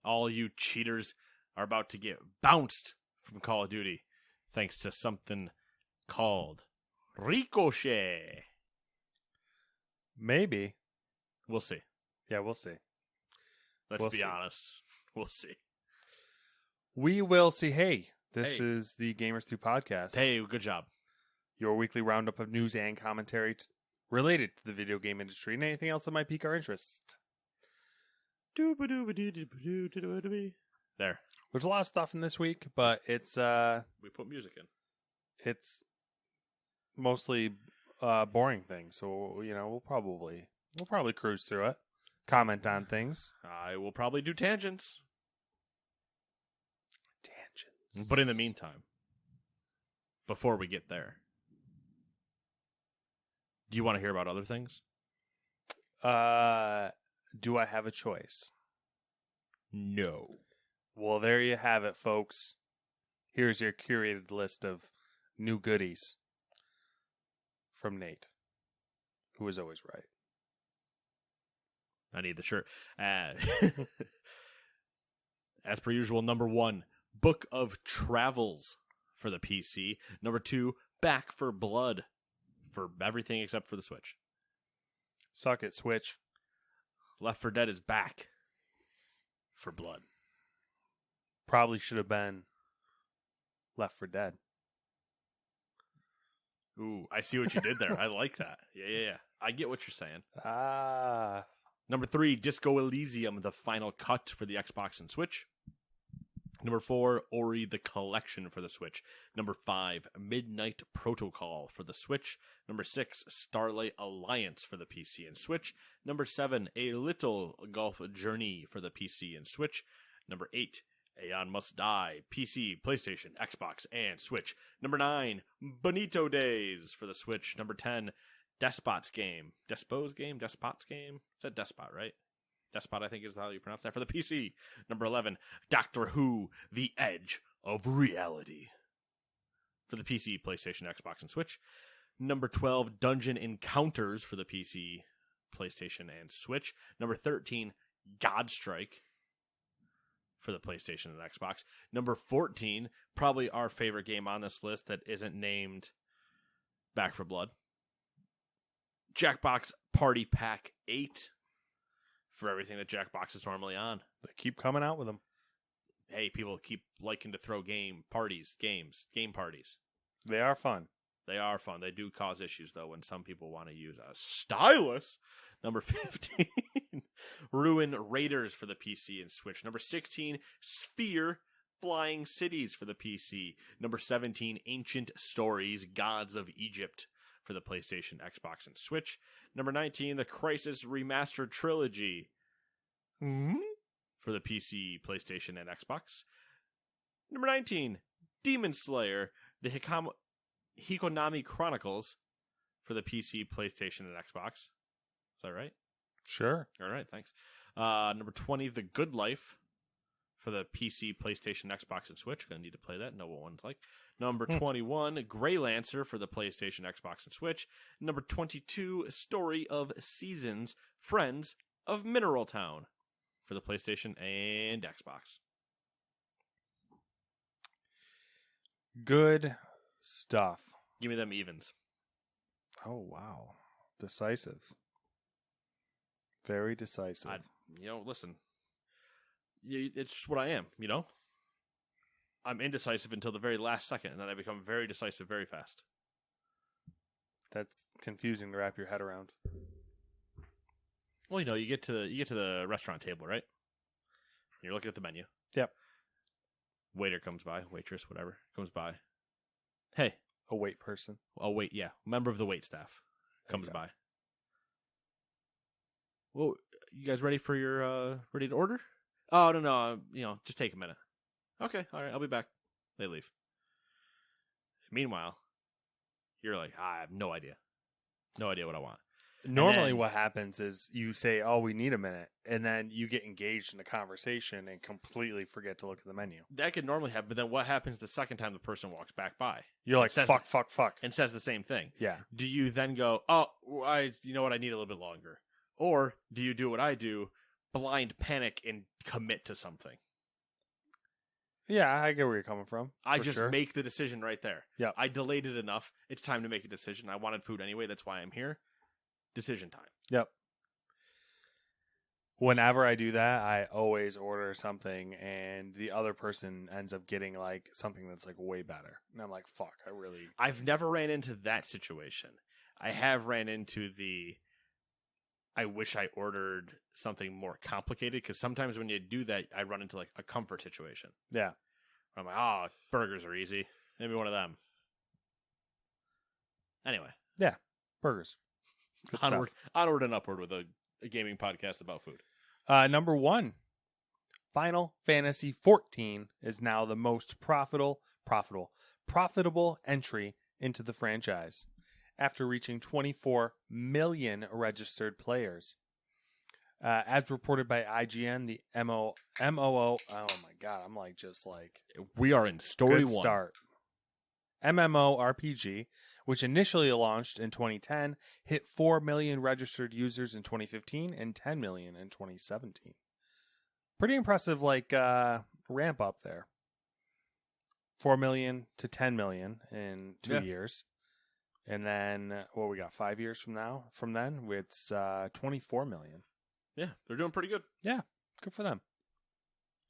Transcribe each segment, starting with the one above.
All you cheaters are about to get bounced from Call of Duty thanks to something called Ricochet. Maybe. We'll see. Yeah, we'll see. Let's We'll be see. honest. We'll see. We will see. Hey, this Hey. is the Gamers 2 podcast. Hey, good job. Your weekly roundup of news and commentary related to the video game industry and anything else that might pique our interest. There. There's a lot of stuff in this week, but it's We put music in. it's mostly boring things. So we'll probably cruise through it, comment on things. I will probably do tangents. Tangents. But in the meantime, before we get there, do you want to hear about other things? do I have a choice? No. Well, there you have it, folks. Here's your curated list of new goodies from Nate, who is always right. I need the shirt. As per usual, number 1, Book of Travels for the PC. Number 2, Back for Blood for everything except for the Switch. Suck it, Switch. Left 4 Dead is back for blood. Probably should have been Left 4 Dead. Ooh, I see what you did there. I like that. Yeah. I get what you're saying. Ah. Number 3, Disco Elysium, the final cut for the Xbox and Switch. Number 4, Ori the Collection for the Switch. Number 5, Midnight Protocol for the Switch. Number 6, Starlight Alliance for the PC and Switch. Number 7, A Little Golf Journey for the PC and Switch. Number 8, Aeon Must Die, PC, PlayStation, Xbox, and Switch. Number 9, Bonito Days for the Switch. Number 10, Despot's Game. Despot's Game? Despot's Game? It's a Despot, right? Despot, I think is how you pronounce that for the PC. Number 11, Doctor Who, The Edge of Reality for the PC, PlayStation, Xbox, and Switch. Number 12, Dungeon Encounters for the PC, PlayStation, and Switch. Number 13, Godstrike for the PlayStation and Xbox. Number 14, probably our favorite game on this list that isn't named Back 4 Blood. Jackbox Party Pack 8 for everything that Jackbox is normally on. They keep coming out with them. Hey, people keep liking to throw game parties. They are fun. They are fun. They do cause issues, though, when some people want to use a stylus. Number 15, Ruin Raiders for the PC and Switch. Number 16, Sphere Flying Cities for the PC. Number 17, Ancient Stories, Gods of Egypt for the PlayStation, Xbox, and Switch. Number 19, the Crysis Remastered Trilogy for the PC, PlayStation, and Xbox. Number 19, Demon Slayer, the Hikonami Chronicles for the PC, PlayStation, and Xbox. Is that right? Sure. All right, thanks. Number 20, The Good Life for the PC, PlayStation, Xbox, and Switch. Gonna need to play that. Know what one's like. Number 21, Grey Lancer for the PlayStation, Xbox, and Switch. Number 22, Story of Seasons, Friends of Mineral Town for the PlayStation and Xbox. Good stuff. Give me them evens. Oh, wow. Decisive. Very decisive. Listen. It's just what I am, I'm indecisive until the very last second, and then I become very decisive very fast. That's confusing to wrap your head around. Well, you get to the restaurant table, right? You're looking at the menu. Yep. Waiter comes by, waitress, whatever, comes by. Hey. A wait person. Oh, wait, yeah. Member of the wait staff comes by. Well, you guys ready for your, ready to order? Oh, no, just take a minute. Okay, all right, I'll be back. They leave. Meanwhile, you're like, I have no idea. No idea what I want. Normally what happens is you say, oh, we need a minute, and then you get engaged in a conversation and completely forget to look at the menu. That could normally happen, but then what happens the second time the person walks back by? You're like, fuck. And says the same thing. Yeah. Do you then go, oh, you know what, I need a little bit longer? Or do you do what I do, blind panic and commit to something. Yeah, I get where you're coming from. I for just sure. make the decision right there. Yep. I delayed it enough. It's time to make a decision. I wanted food anyway. That's why I'm here. Decision time. Yep. Whenever I do that, I always order something, and the other person ends up getting like something that's like way better. And I'm like, fuck, I've never ran into that situation. I have ran into I wish I ordered something more complicated, because sometimes when you do that, I run into like a comfort situation. Yeah. I'm like, oh, burgers are easy. Maybe one of them. Anyway. Burgers. Good Onward and upward with a gaming podcast about food. Number 1, Final Fantasy XIV is now the most profitable entry into the franchise after reaching 24 million registered players. As reported by IGN, the MMO. Oh my god, I'm like just like we are in story good one. Start. MMORPG, which initially launched in 2010, hit 4 million registered users in 2015 and 10 million in 2017. Pretty impressive, like ramp up there. 4 million to 10 million in 2 years. And then, we got 5 years from now? From then, it's 24 million. Yeah, they're doing pretty good. Yeah, good for them.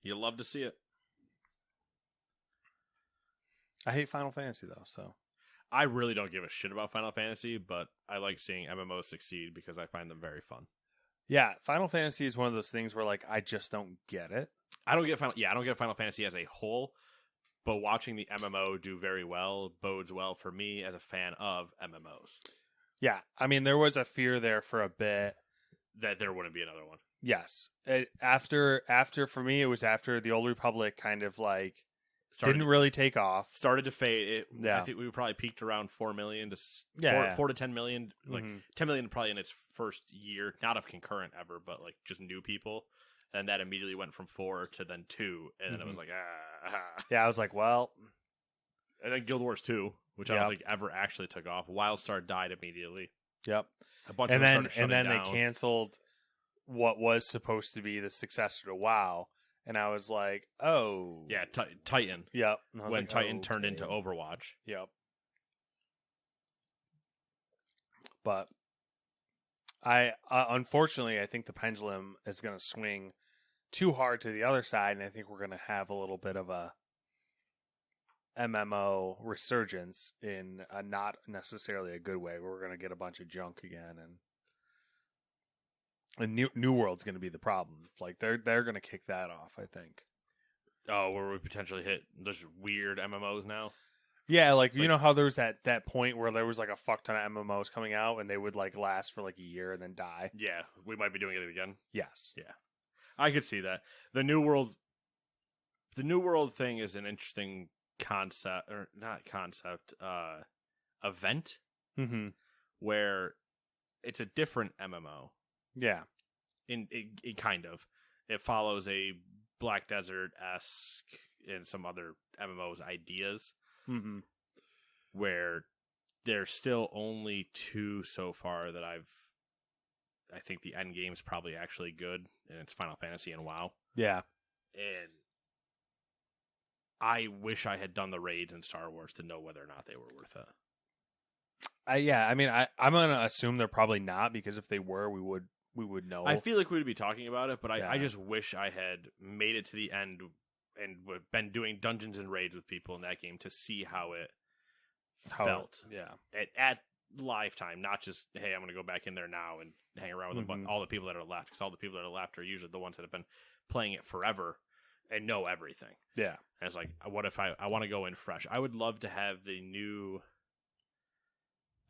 You love to see it. I hate Final Fantasy, though, so. I really don't give a shit about Final Fantasy, but I like seeing MMOs succeed because I find them very fun. Yeah, Final Fantasy is one of those things where, like, I just don't get it. I don't get Final Fantasy as a whole, but watching the MMO do very well bodes well for me as a fan of MMOs. Yeah, I mean, there was a fear there for a bit that there wouldn't be another one. Yes, after for me, it was after the Old Republic kind of like didn't really take off, started to fade. I think we probably peaked around 4 million to 4 to 10 million, like 10 million probably in its first year, not of concurrent ever, but like just new people. And that immediately went from 4 to then 2, and then it was like yeah, I was like, well, and then Guild Wars 2, which I don't think ever actually took off. WildStar died immediately. Yep, a bunch of them started shutting down. They canceled what was supposed to be the successor to WoW, and I was like, oh, yeah, Titan. Yep, when Titan turned into Overwatch. Yep, but I unfortunately I think the pendulum is going to swing too hard to the other side, and I think we're going to have a little bit of a MMO resurgence in a not necessarily a good way. We're going to get a bunch of junk again, and New World's going to be the problem. Like they're going to kick that off, I think. Oh, where we potentially hit those weird MMOs now. Yeah, like you know how there was that point where there was like a fuck ton of MMOs coming out, and they would like last for like a year and then die. Yeah, we might be doing it again. Yes. Yeah, I could see that. The New World thing is an interesting concept, or not concept, event, where it's a different MMO. Yeah, it kind of it follows a Black Desert-esque and some other MMOs ideas, where there's still only 2 so far that I think the end game's probably actually good, and it's Final Fantasy and WoW. Yeah, and I wish I had done the raids in Star Wars to know whether or not they were worth it. I mean, I'm gonna assume they're probably not, because if they were, we would know. I feel like we'd be talking about it, but I just wish I had made it to the end and been doing dungeons and raids with people in that game to see how it felt. Yeah, at lifetime, not just, hey, I'm going to go back in there now and hang around with all the people that are left, because all the people that are left are usually the ones that have been playing it forever and know everything. Yeah. And it's like, what if I want to go in fresh? I would love to have the new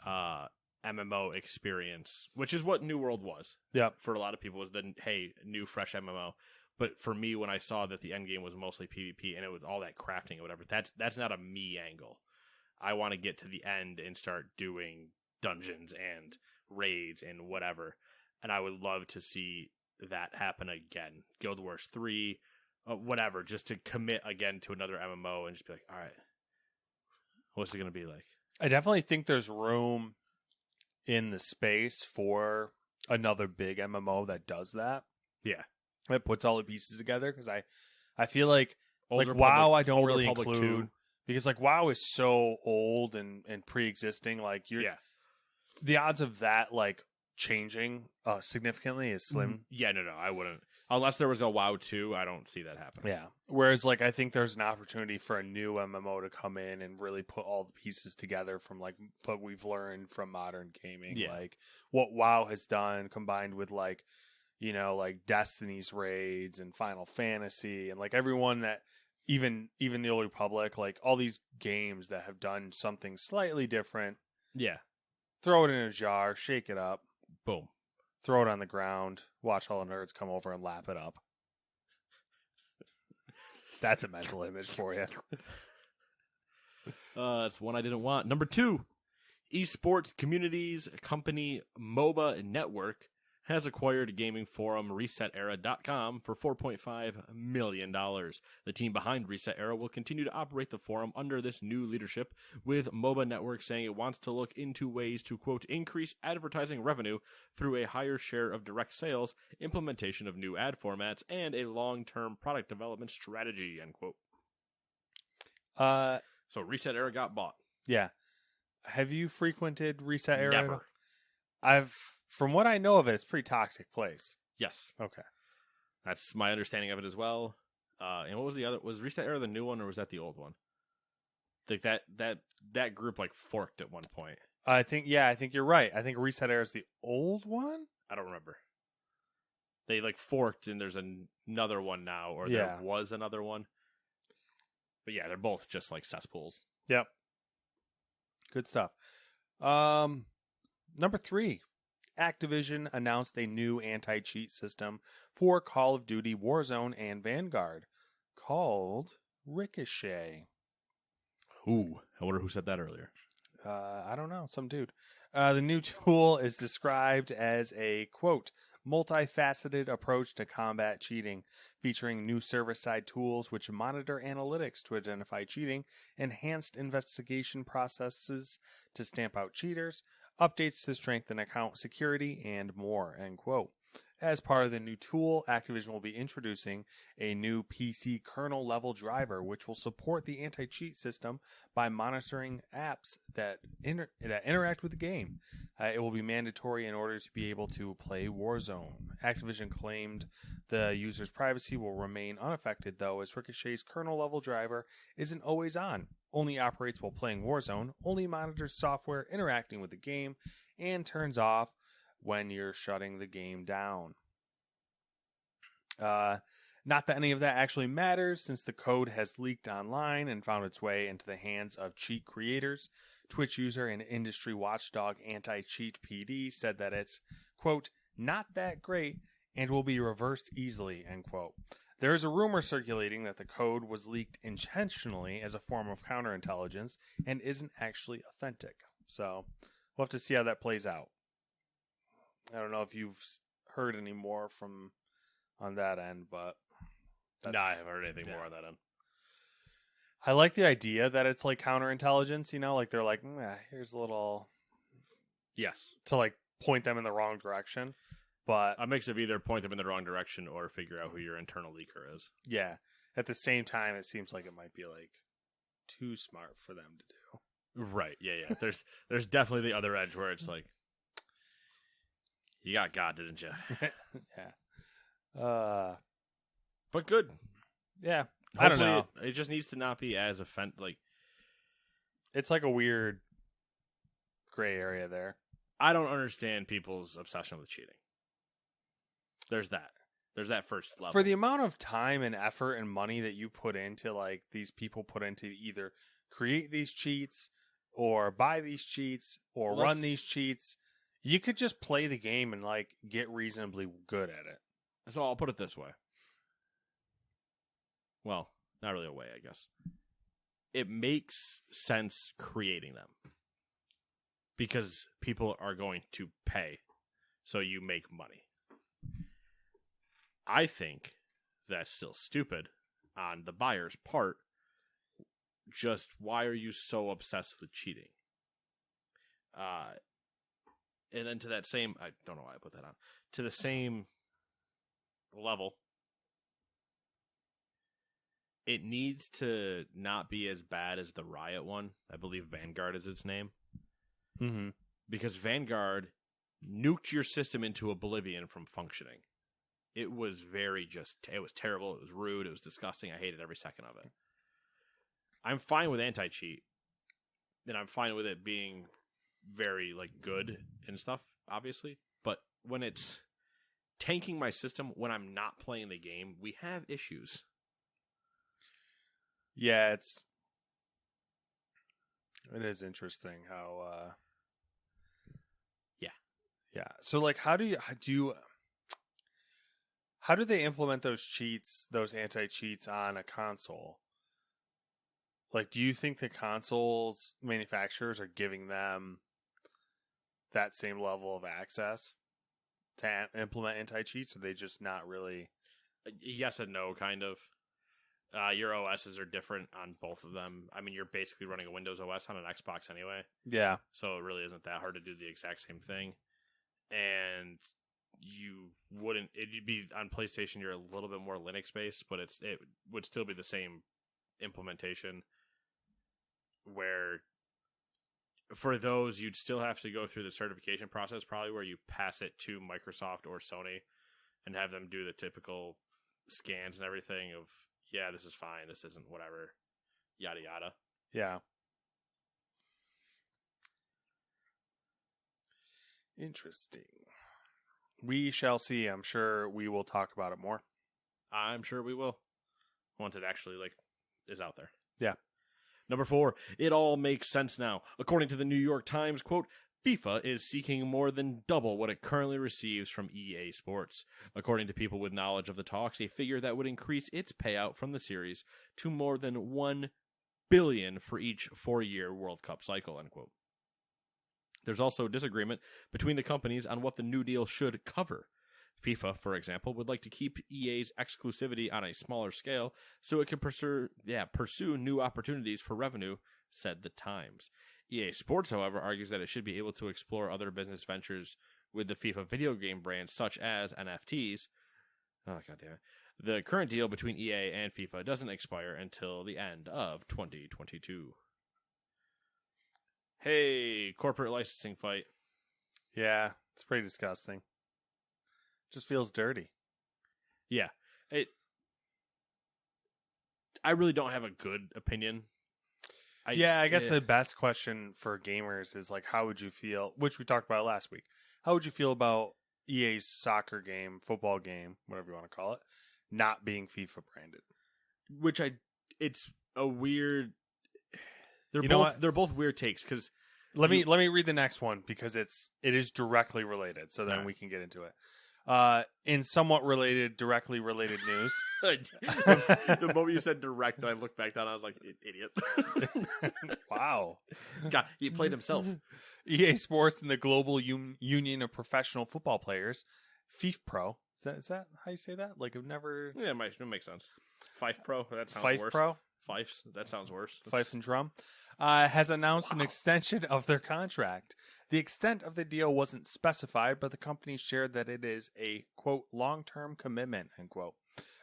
MMO experience, which is what New World was. Yeah. For a lot of people, was the, hey, new fresh MMO. But for me, when I saw that the end game was mostly PvP and it was all that crafting or whatever, that's not a me angle. I want to get to the end and start doing dungeons and raids and whatever. And I would love to see that happen again. Guild Wars 3, whatever, just to commit again to another MMO and just be like, all right, what's it going to be like? I definitely think there's room in the space for another big MMO that does that. Yeah. It puts all the pieces together because I feel like Old Republic- WoW I don't Old really Republic include 2. because like WoW is so old and pre-existing. Like the odds of that like changing significantly is slim. Yeah, no, I wouldn't. Unless there was a WoW 2, I don't see that happening. Yeah. Whereas like I think there's an opportunity for a new MMO to come in and really put all the pieces together from like what we've learned from modern gaming. Yeah. Like what WoW has done combined with like, you know, like Destiny's raids and Final Fantasy and like everyone that even the Old Republic, like all these games that have done something slightly different. Yeah. Throw it in a jar, shake it up, Boom. throw it on the ground, watch all the nerds come over and lap it up. That's a mental image for you. That's one I didn't want. Number 2, esports communities company MOBA Network has acquired gaming forum ResetEra.com for $4.5 million. The team behind Reset Era will continue to operate the forum under this new leadership, with MOBA Network saying it wants to look into ways to, quote, increase advertising revenue through a higher share of direct sales, implementation of new ad formats, and a long-term product development strategy, end quote. So Reset Era got bought. Yeah. Have you frequented Reset Era? Never. From what I know of it, it's a pretty toxic place. Yes. Okay. That's my understanding of it as well. And what was the other? Was Reset Era the new one, or was that the old one? Like that group like forked at one point. I think you're right. I think Reset Era is the old one. I don't remember. They like forked, and there's another one now, or there was another one. But yeah, they're both just like cesspools. Yep. Good stuff. Number 3. Activision announced a new anti-cheat system for Call of Duty Warzone and Vanguard called Ricochet. Ooh, I wonder who said that earlier. I don't know, some dude. The new tool is described as a, quote, multifaceted approach to combat cheating, featuring new server-side tools which monitor analytics to identify cheating, enhanced investigation processes to stamp out cheaters, updates to strengthen account security, and more, end quote. As part of the new tool, Activision will be introducing a new PC kernel-level driver, which will support the anti-cheat system by monitoring apps that interact with the game. It will be mandatory in order to be able to play Warzone. Activision claimed the user's privacy will remain unaffected, though, as Ricochet's kernel-level driver isn't always on, only operates while playing Warzone, only monitors software interacting with the game, and turns off when you're shutting the game down. Not that any of that actually matters, since the code has leaked online and found its way into the hands of cheat creators. Twitch user and industry watchdog Anti-Cheat PD said that it's, quote, not that great and will be reversed easily, end quote. There is a rumor circulating that the code was leaked intentionally as a form of counterintelligence and isn't actually authentic. So we'll have to see how that plays out. I don't know if you've heard any more from on that end, but no, I haven't heard anything more on that end. I like the idea that it's like counterintelligence, you know, like they're like, here's a little, yes, to like point them in the wrong direction. But a mix of either point them in the wrong direction or figure out who your internal leaker is. Yeah. At the same time, it seems like it might be like too smart for them to do. Right. Yeah. There's definitely the other edge where it's like, you got God, didn't you? Yeah. But good. Yeah. Hopefully I don't know. It just needs to not be as like. It's like a weird gray area there. I don't understand people's obsession with cheating. There's that first level. For the amount of time and effort and money that you put into, like, these people put into either create these cheats or buy these cheats or run these cheats, you could just play the game and, like, get reasonably good at it. So I'll put it this way. Well, not really a way, I guess. It makes sense creating them. Because people are going to pay, so you make money. I think that's still stupid on the buyer's part. Just why are you so obsessed with cheating? And then to that same, I don't know why I put that on, to the same level, it needs to not be as bad as the Riot one. I believe Vanguard is its name. Mm-hmm. Because Vanguard nuked your system into oblivion from functioning. It was it was terrible. It was rude. It was disgusting. I hated every second of it. I'm fine with anti-cheat. And I'm fine with it being very, good and stuff, obviously. But when it's tanking my system when I'm not playing the game, we have issues. Yeah, it is interesting how yeah. So how do they implement those cheats, those anti-cheats on a console? Do you think the consoles manufacturers are giving them that same level of access to implement anti-cheats? Or are they just not really? Yes and no, kind of. Your OSs are different on both of them. I mean, you're basically running a Windows OS on an Xbox anyway. Yeah. So it really isn't that hard to do the exact same thing. And it'd be on PlayStation, you're a little bit more Linux based, but it would still be the same implementation, where for those you'd still have to go through the certification process, probably, where you pass it to Microsoft or Sony and have them do the typical scans and everything of, yeah, this is fine, this isn't, whatever, yada yada. Yeah. Interesting. We shall see. I'm sure we will talk about it more. I'm sure we will, once it actually is out there. Yeah. Number 4, it all makes sense now. According to the New York Times, quote, FIFA is seeking more than double what it currently receives from EA Sports. According to people with knowledge of the talks, a figure that would increase its payout from the series to more than $1 billion for each 4-year World Cup cycle, end quote. There's also disagreement between the companies on what the new deal should cover. FIFA, for example, would like to keep EA's exclusivity on a smaller scale so it can pursue new opportunities for revenue, said the Times. EA Sports, however, argues that it should be able to explore other business ventures with the FIFA video game brands, such as NFTs. Oh, goddamn it. The current deal between EA and FIFA doesn't expire until the end of 2022. Hey, corporate licensing fight. Yeah, it's pretty disgusting. Just feels dirty. Yeah. I really don't have a good opinion. I guess the best question for gamers is how would you feel, which we talked about last week. How would you feel about EA's soccer game, football game, whatever you want to call it, not being FIFA branded? It's a weird. They're both weird takes, because let me read the next one, because it is directly related, so then we can get into it. In somewhat directly related news. The moment you said direct, I looked back down, I was like, idiot. Wow. God, he played himself. EA Sports and the Global Union of Professional Football Players, FIFPro. Is that how you say that? I've never... Yeah, it makes sense. FIFPro, that sounds worse. FIFPro? Fifes, that sounds worse. Fife and Drum. Has announced an extension of their contract. The extent of the deal wasn't specified, but the company shared that it is a, quote, long-term commitment, end quote.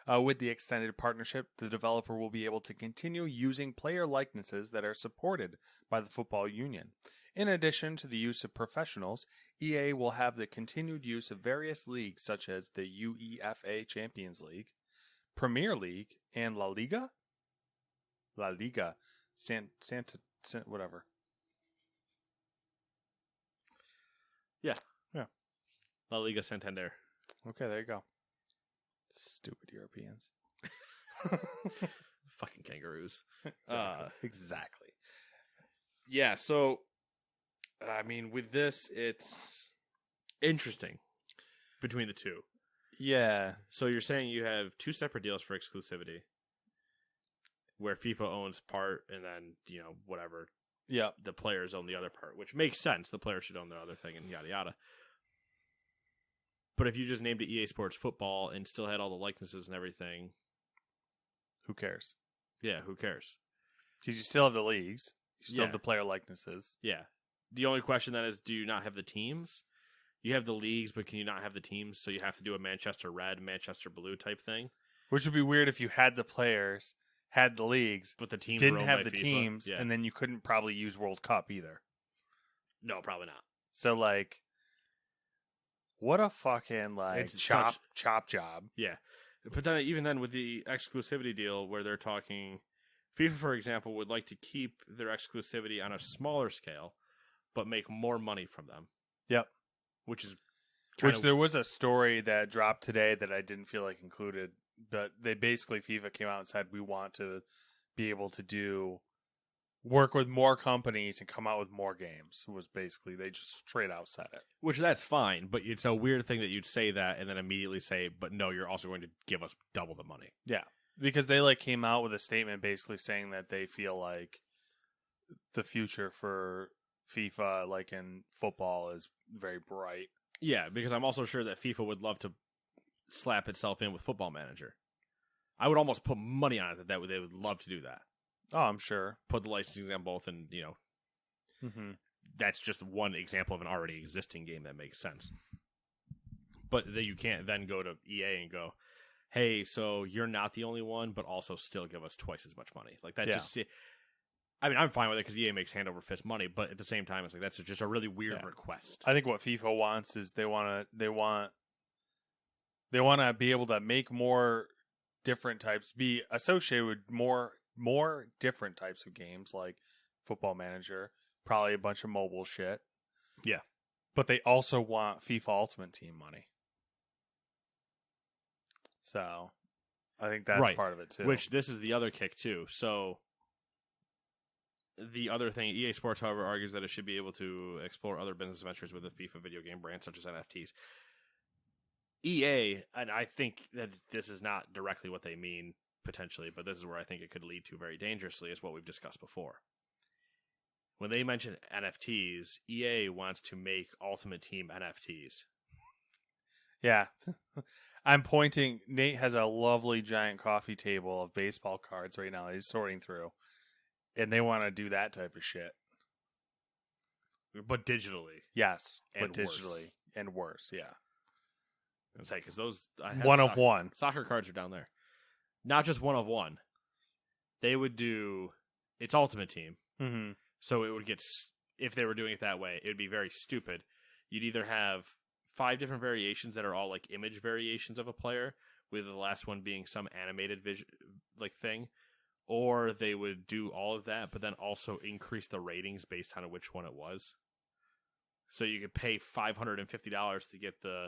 With the extended partnership, the developer will be able to continue using player likenesses that are supported by the football union. In addition to the use of professionals, EA will have the continued use of various leagues such as the UEFA Champions League, Premier League, and La Liga, whatever. Yeah. Yeah. La Liga Santander. Okay, there you go. Stupid Europeans. Fucking kangaroos. Exactly. Yeah, so, I mean, with this, it's interesting between the two. Yeah. So you're saying you have two separate deals for exclusivity, where FIFA owns part, and then, whatever. Yeah. The players own the other part, which makes sense. The players should own the other thing, and yada yada. But if you just named it EA Sports Football and still had all the likenesses and everything, who cares? Yeah, who cares? Because you still have the leagues. You still have the player likenesses. Yeah. The only question then is, do you not have the teams? You have the leagues, but can you not have the teams? So you have to do a Manchester Red, Manchester Blue type thing. Which would be weird if you had the players, had the leagues, but the teams didn't were owned have by the FIFA. teams, Yeah. and then you couldn't probably use World Cup either. No, probably not. So like, what a fucking It's chop such- job. Yeah, but then even then with the exclusivity deal where they're talking, FIFA, for example, would like to keep their exclusivity on a smaller scale, but make more money from them. Yep. Which is Which there was a story that dropped today that I didn't feel like included, but they basically FIFA came out and said we want to be able to work with more companies and come out with more games. Was basically they just straight out said it. Which that's fine, but it's a weird thing that you'd say that and then immediately say, but no, you're also going to give us double the money. Yeah, because they came out with a statement basically saying that they feel like the future for FIFA, in football, is very bright. Yeah, because I'm also sure that FIFA would love to slap itself in with Football Manager. I would almost put money on it that they would love to do that. Oh, I'm sure. Put the licensing on both, and Mm-hmm. that's just one example of an already existing game that makes sense. But you can't then go to EA and go, hey, so you're not the only one, but also still give us twice as much money. Like that just... I mean, I'm fine with it because EA makes hand over fist money, but at the same time, it's like that's just a really weird request. I think what FIFA wants is they want to be able to make more different types, be associated with more different types of games like Football Manager, probably a bunch of mobile shit. Yeah, but they also want FIFA Ultimate Team money. So, I think that's part of it too. Which this is the other kick too. So. The other thing, EA Sports, however, argues that it should be able to explore other business ventures with a FIFA video game brand, such as NFTs. EA, and I think that this is not directly what they mean, potentially, but this is where I think it could lead to very dangerously, is what we've discussed before. When they mention NFTs, EA wants to make Ultimate Team NFTs. Yeah. I'm pointing. Nate has a lovely giant coffee table of baseball cards right now that he's sorting through. And they want to do that type of shit. But digitally. Yes. And but digitally. And worse, yeah. It's like, because those... One of one. Soccer cards are down there. Not just one of one. They would do... It's Ultimate Team. Mm-hmm. So it would get... If they were doing it that way, it would be very stupid. You'd either have 5 different variations that are all like image variations of a player, with the last one being some animated thing. Or they would do all of that, but then also increase the ratings based on which one it was. So you could pay $550 to get the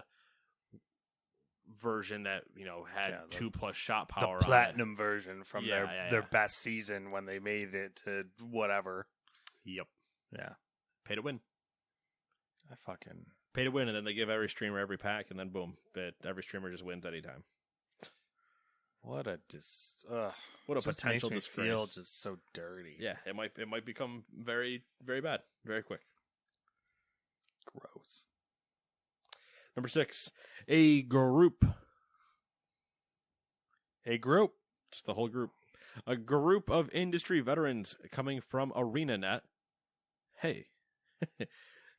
version that had 2+ shot power. The platinum version from their yeah. best season when they made it to whatever. Yep. Yeah. Pay to win. I fucking pay to win, and then they give every streamer every pack, and then boom, every streamer just wins anytime. What a what a potential disgrace. Feel just so dirty. Yeah, it might become very, very bad very quick. Gross. Number 6, a group. Just the whole group. A group of industry veterans coming from ArenaNet. Hey.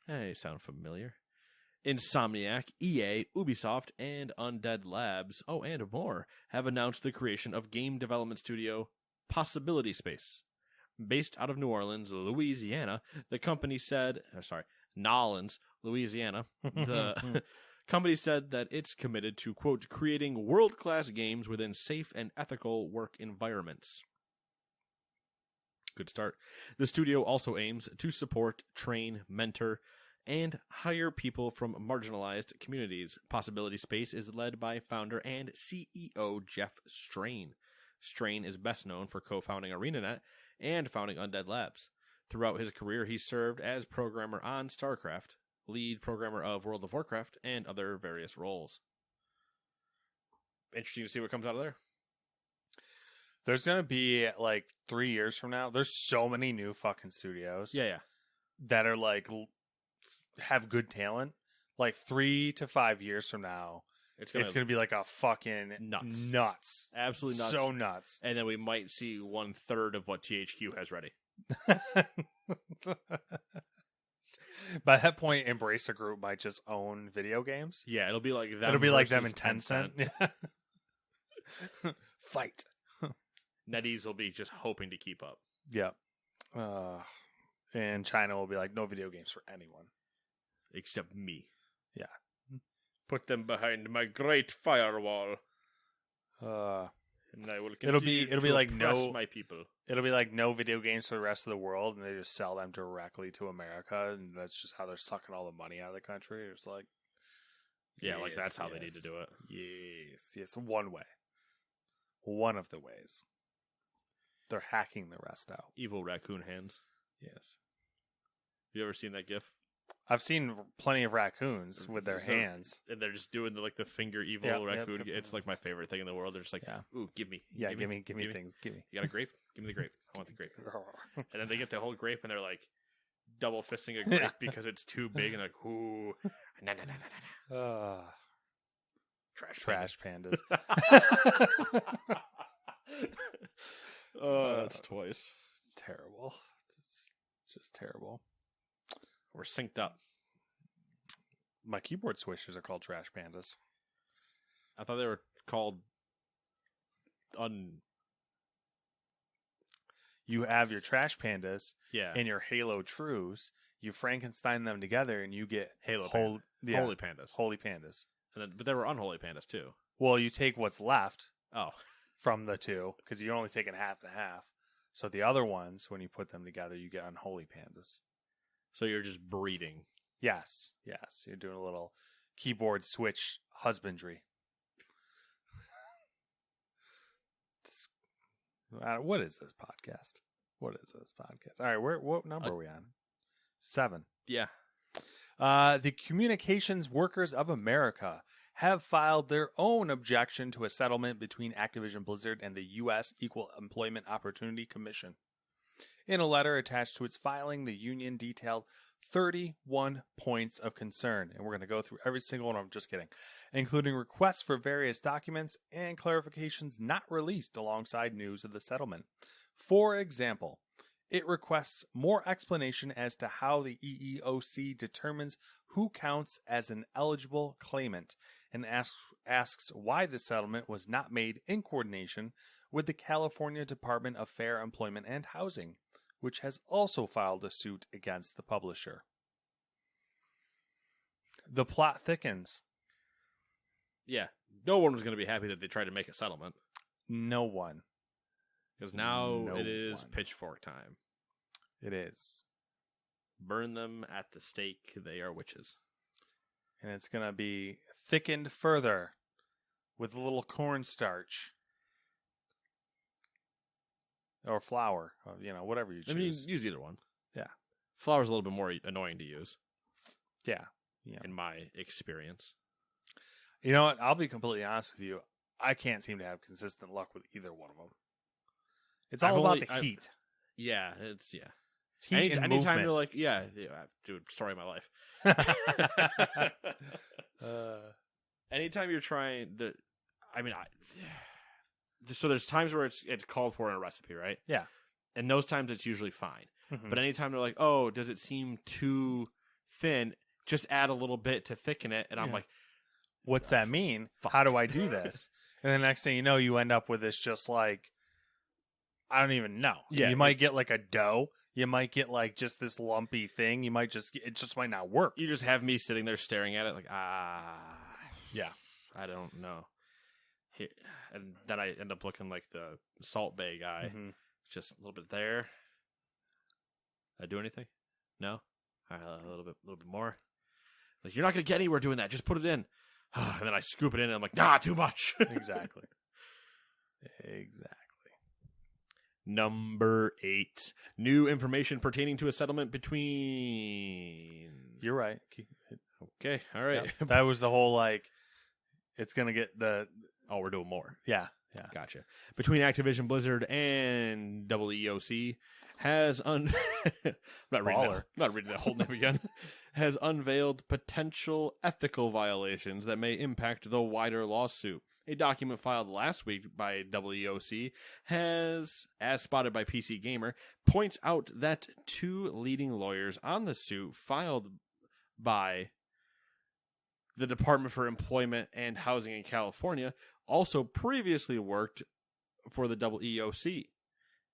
Hey, sound familiar. Insomniac, EA, Ubisoft, and Undead Labs, and more, have announced the creation of game development studio Possibility Space. Based out of New Orleans, Louisiana, the company said... Nolens, Louisiana. The company said that it's committed to, quote, creating world-class games within safe and ethical work environments. Good start. The studio also aims to support, train, mentor, and hire people from marginalized communities. Possibility Space is led by founder and CEO Jeff Strain. Strain is best known for co-founding ArenaNet and founding Undead Labs. Throughout his career, he served as programmer on StarCraft, lead programmer of World of Warcraft, and other various roles. Interesting to see what comes out of there. There's going to be, 3 years from now, there's so many new fucking studios. Yeah. That are, have good talent. 3 to 5 years from now, it's gonna be like a fucking nuts. Absolutely nuts. So nuts. And then we might see 1/3 of what THQ has ready. By that point, Embracer Group might just own video games. Yeah, it'll be like them. It'll be like them in Tencent. Yeah. Fight. NetEase will be just hoping to keep up. Yeah. And China will be like, no video games for anyone. Except me. Yeah. Put them behind my great firewall. And I will it'll be like oppress my people. It'll be like no video games for the rest of the world, and they just sell them directly to America, and that's just how they're sucking all the money out of the country. It's like, yeah, like that's how they need to do it. Yes, one way, one of the ways. They're hacking the rest out. Evil raccoon hands. Yes. You ever seen that GIF? I've seen plenty of raccoons with their hands, and they're just doing the finger evil raccoon. Yep. It's like my favorite thing in the world. They're just like, ooh, give me, give me things, give me. You got a grape? Give me the grape. I want the grape. And then they get the whole grape, and they're like double fisting a grape because it's too big, and like, ooh, no. Trash pandas. That's twice. Terrible. It's just terrible. We're synced up. My keyboard switches are called Trash Pandas. I thought they were called You have your Trash Pandas and your Halo Trues. You Frankenstein them together and you get Holy Pandas. Holy Pandas. But there were unholy pandas too. Well, you take what's left from the two because you're only taking half and half. So the other ones, when you put them together, you get unholy pandas. So you're just breeding. Yes. You're doing a little keyboard switch husbandry. What is this podcast? All right, what number are we on? 7. Yeah. The Communications Workers of America have filed their own objection to a settlement between Activision Blizzard and the U.S. Equal Employment Opportunity Commission. In a letter attached to its filing, the union detailed 31 points of concern, and we're going to go through every single one of them, just kidding, including requests for various documents and clarifications not released alongside news of the settlement. For example, it requests more explanation as to how the EEOC determines who counts as an eligible claimant, and asks why the settlement was not made in coordination with the California Department of Fair Employment and Housing, which has also filed a suit against the publisher. The plot thickens. Yeah, no one was going to be happy that they tried to make a settlement. No one. Because now it is pitchfork time. It is. Burn them at the stake. They are witches. And it's going to be thickened further with a little cornstarch. Or flour. Whatever you choose. I mean, use either one. Yeah. Flour's a little bit more annoying to use. Yeah. In my experience. You know what? I'll be completely honest with you. I can't seem to have consistent luck with either one of them. It's all about the heat. Yeah, it's heat and anytime movement. you're like, dude, story of my life. Anytime you're trying so there's times where it's called for in a recipe, right? Yeah. And those times it's usually fine. Mm-hmm. But anytime they're like, oh, does it seem too thin? Just add a little bit to thicken it. And I'm like, what's that mean? Fuck. How do I do this? And the next thing you know, you end up with this just like, I don't even know. Yeah, you might get like a dough. You might get like just this lumpy thing. You might it just might not work. You just have me sitting there staring at it like, yeah, I don't know. And then I end up looking like the Salt Bay guy. Mm-hmm. Just a little bit there. Did I do anything? No? All right, a little bit more. Like, you're not going to get anywhere doing that. Just put it in. And then I scoop it in and I'm like, nah, too much. Exactly. Number 8. New information pertaining to a settlement between... You're right. Okay, all right. Yep. That was the whole, like, it's going to get the... Oh, we're doing more. Yeah. Gotcha. Between Activision Blizzard and EEOC has I'm not reading that whole name again. Has unveiled potential ethical violations that may impact the wider lawsuit. A document filed last week by EEOC has, as spotted by PC Gamer, points out that 2 leading lawyers on the suit filed by the Department for Employment and Housing in California also previously worked for the EEOC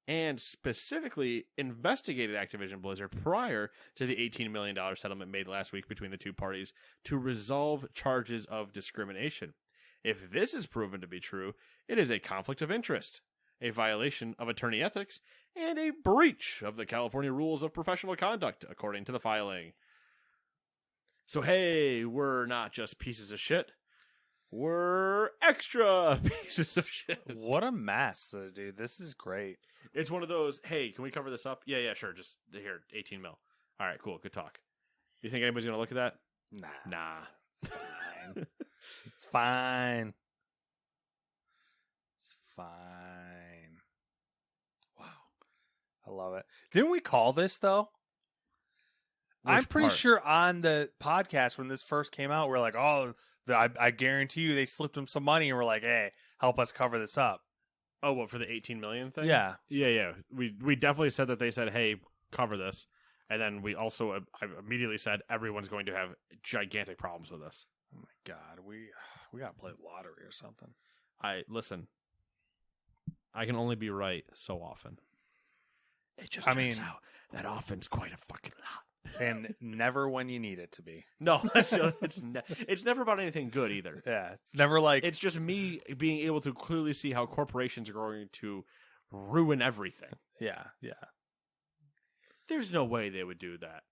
and specifically investigated Activision Blizzard prior to the $18 million settlement made last week between the two parties to resolve charges of discrimination. If this is proven to be true, it is a conflict of interest, a violation of attorney ethics, and a breach of the California rules of professional conduct, according to the filing. So, hey, we're not just pieces of shit. We're extra pieces of shit. What a mess, dude. This is great. It's one of those, hey, can we cover this up? Yeah, sure. Just here, 18 mil. All right, cool. Good talk. You think anybody's going to look at that? Nah. It's fine. It's fine. It's fine. Wow. I love it. Didn't we call this, though? I'm pretty sure on the podcast when this first came out, we're like, oh, I guarantee you they slipped him some money, and we're like, hey, help us cover this up. Oh, what, for the 18 million thing? Yeah. Yeah. We definitely said that they said, hey, cover this. And then we also I immediately said everyone's going to have gigantic problems with this. Oh, my God. We got to play lottery or something. Listen, I can only be right so often. It just turns out that often's quite a fucking lot. And never when you need it to be. No, it's never about anything good either. Yeah, it's never like... It's just me being able to clearly see how corporations are going to ruin everything. Yeah. There's no way they would do that.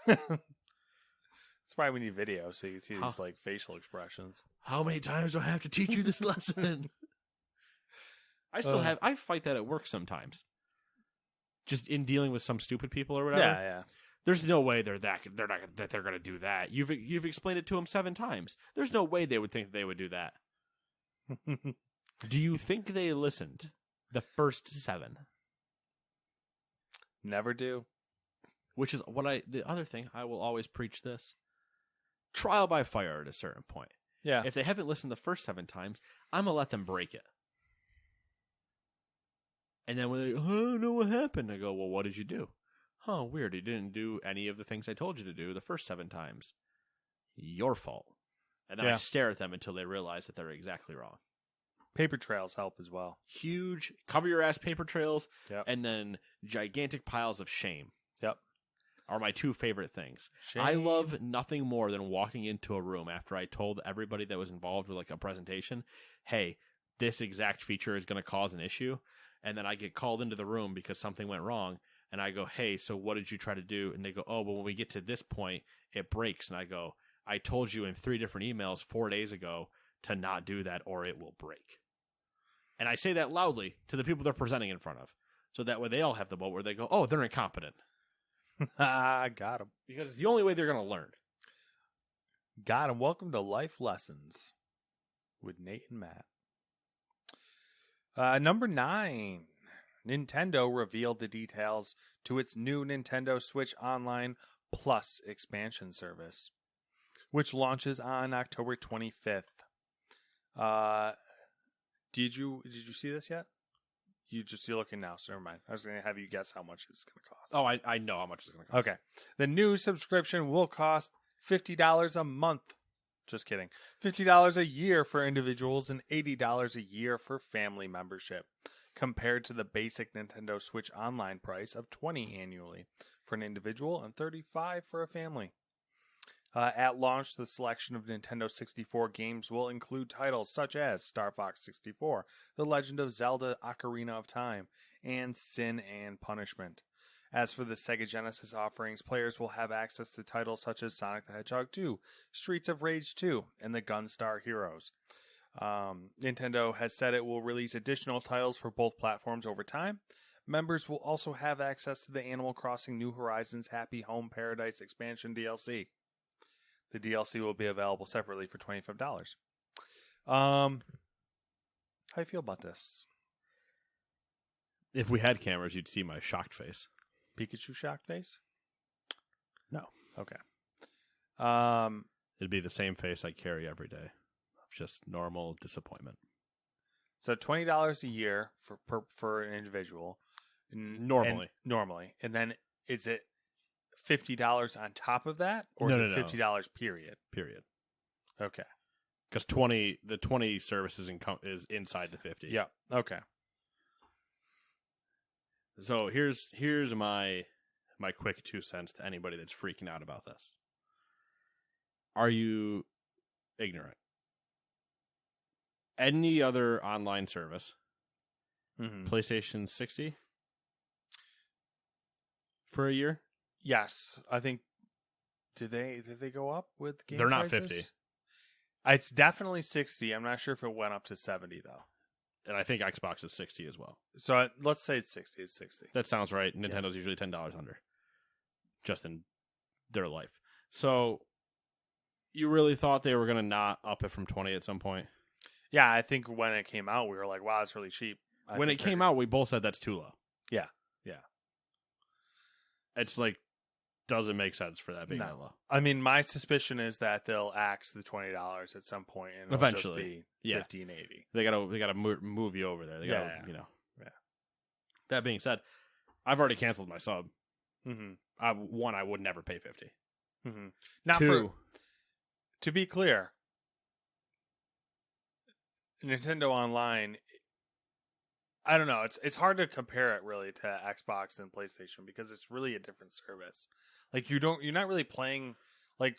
That's why we need video, so you can see these like facial expressions. How many times do I have to teach you this lesson? I fight that at work sometimes. Just in dealing with some stupid people or whatever. Yeah. There's no way they're going to do that. You've explained it to them 7 times. There's no way they would think they would do that. Do you think they listened the first 7? Never do. Which is the other thing, I will always preach this. Trial by fire at a certain point. Yeah. If they haven't listened the first 7 times, I'm going to let them break it. And then when they go, oh, no, what happened? I go, well, what did you do? Oh, weird. You didn't do any of the things I told you to do the first 7 times. Your fault. And then I stare at them until they realize that they're exactly wrong. Paper trails help as well. Huge, cover your ass paper trails, yep. And then gigantic piles of shame. Yep. Are my 2 favorite things. Shame. I love nothing more than walking into a room after I told everybody that was involved with like a presentation, hey, this exact feature is going to cause an issue. And then I get called into the room because something went wrong. And I go, hey, so what did you try to do? And they go, oh, well, when we get to this point, it breaks. And I go, I told you in 3 different emails 4 days ago to not do that or it will break. And I say that loudly to the people they're presenting in front of. So that way they all have the boat where they go, oh, they're incompetent. I got them. Because it's the only way they're going to learn. Got them. Welcome to Life Lessons with Nate and Matt. Number 9, Nintendo revealed the details to its new Nintendo Switch Online Plus expansion service, which launches on October 25th. Did you see this yet? You're looking now, so never mind. I was going to have you guess how much it's going to cost. Oh, I know how much it's going to cost. Okay. The new subscription will cost $50 a month. Just kidding. $50 a year for individuals and $80 a year for family membership, compared to the basic Nintendo Switch Online price of $20 annually for an individual and $35 for a family. At launch, the selection of Nintendo 64 games will include titles such as Star Fox 64, The Legend of Zelda Ocarina of Time, and Sin and Punishment. As for the Sega Genesis offerings, players will have access to titles such as Sonic the Hedgehog 2, Streets of Rage 2, and the Gunstar Heroes. Nintendo has said it will release additional titles for both platforms over time. Members will also have access to the Animal Crossing New Horizons Happy Home Paradise expansion DLC. The DLC will be available separately for $25. How do you feel about this? If we had cameras, you'd see my shocked face. Pikachu shocked face? No. Okay. It'd be the same face I carry every day. Just normal disappointment. So $20 a year for an individual. Normally. Normally. And then is it $50 on top of that? Or No, is it $50 period? Period. Okay. because the 20 service is inside the 50. Yeah. Okay. So here's my quick 2 cents to anybody that's freaking out about this. Are you ignorant? Any other online service, PlayStation 60 for a year? Yes, I think. Did they go up with game They're not prices? 50. It's definitely 60. I'm not sure if it went up to 70 though. And I think Xbox is 60 as well. So let's say it's 60. It's 60. That sounds right. Nintendo's usually $10 under, just in their life. So, you really thought they were going to not up it from 20 at some point? Yeah, I think when it came out, we were like, "Wow, it's really cheap." When it came out, we both said that's too low. Yeah. It's like, doesn't make sense for that being that low. I mean, my suspicion is that they'll axe the $20 at some point, and it'll eventually just be $15.80. They gotta move you over there. They gotta, Yeah. That being said, I've already canceled my sub. Mm-hmm. I would never pay 50. Mm-hmm. Now, Two, to be clear, Nintendo Online, I don't know. It's hard to compare it really to Xbox and PlayStation because it's really a different service. Like you're not really playing like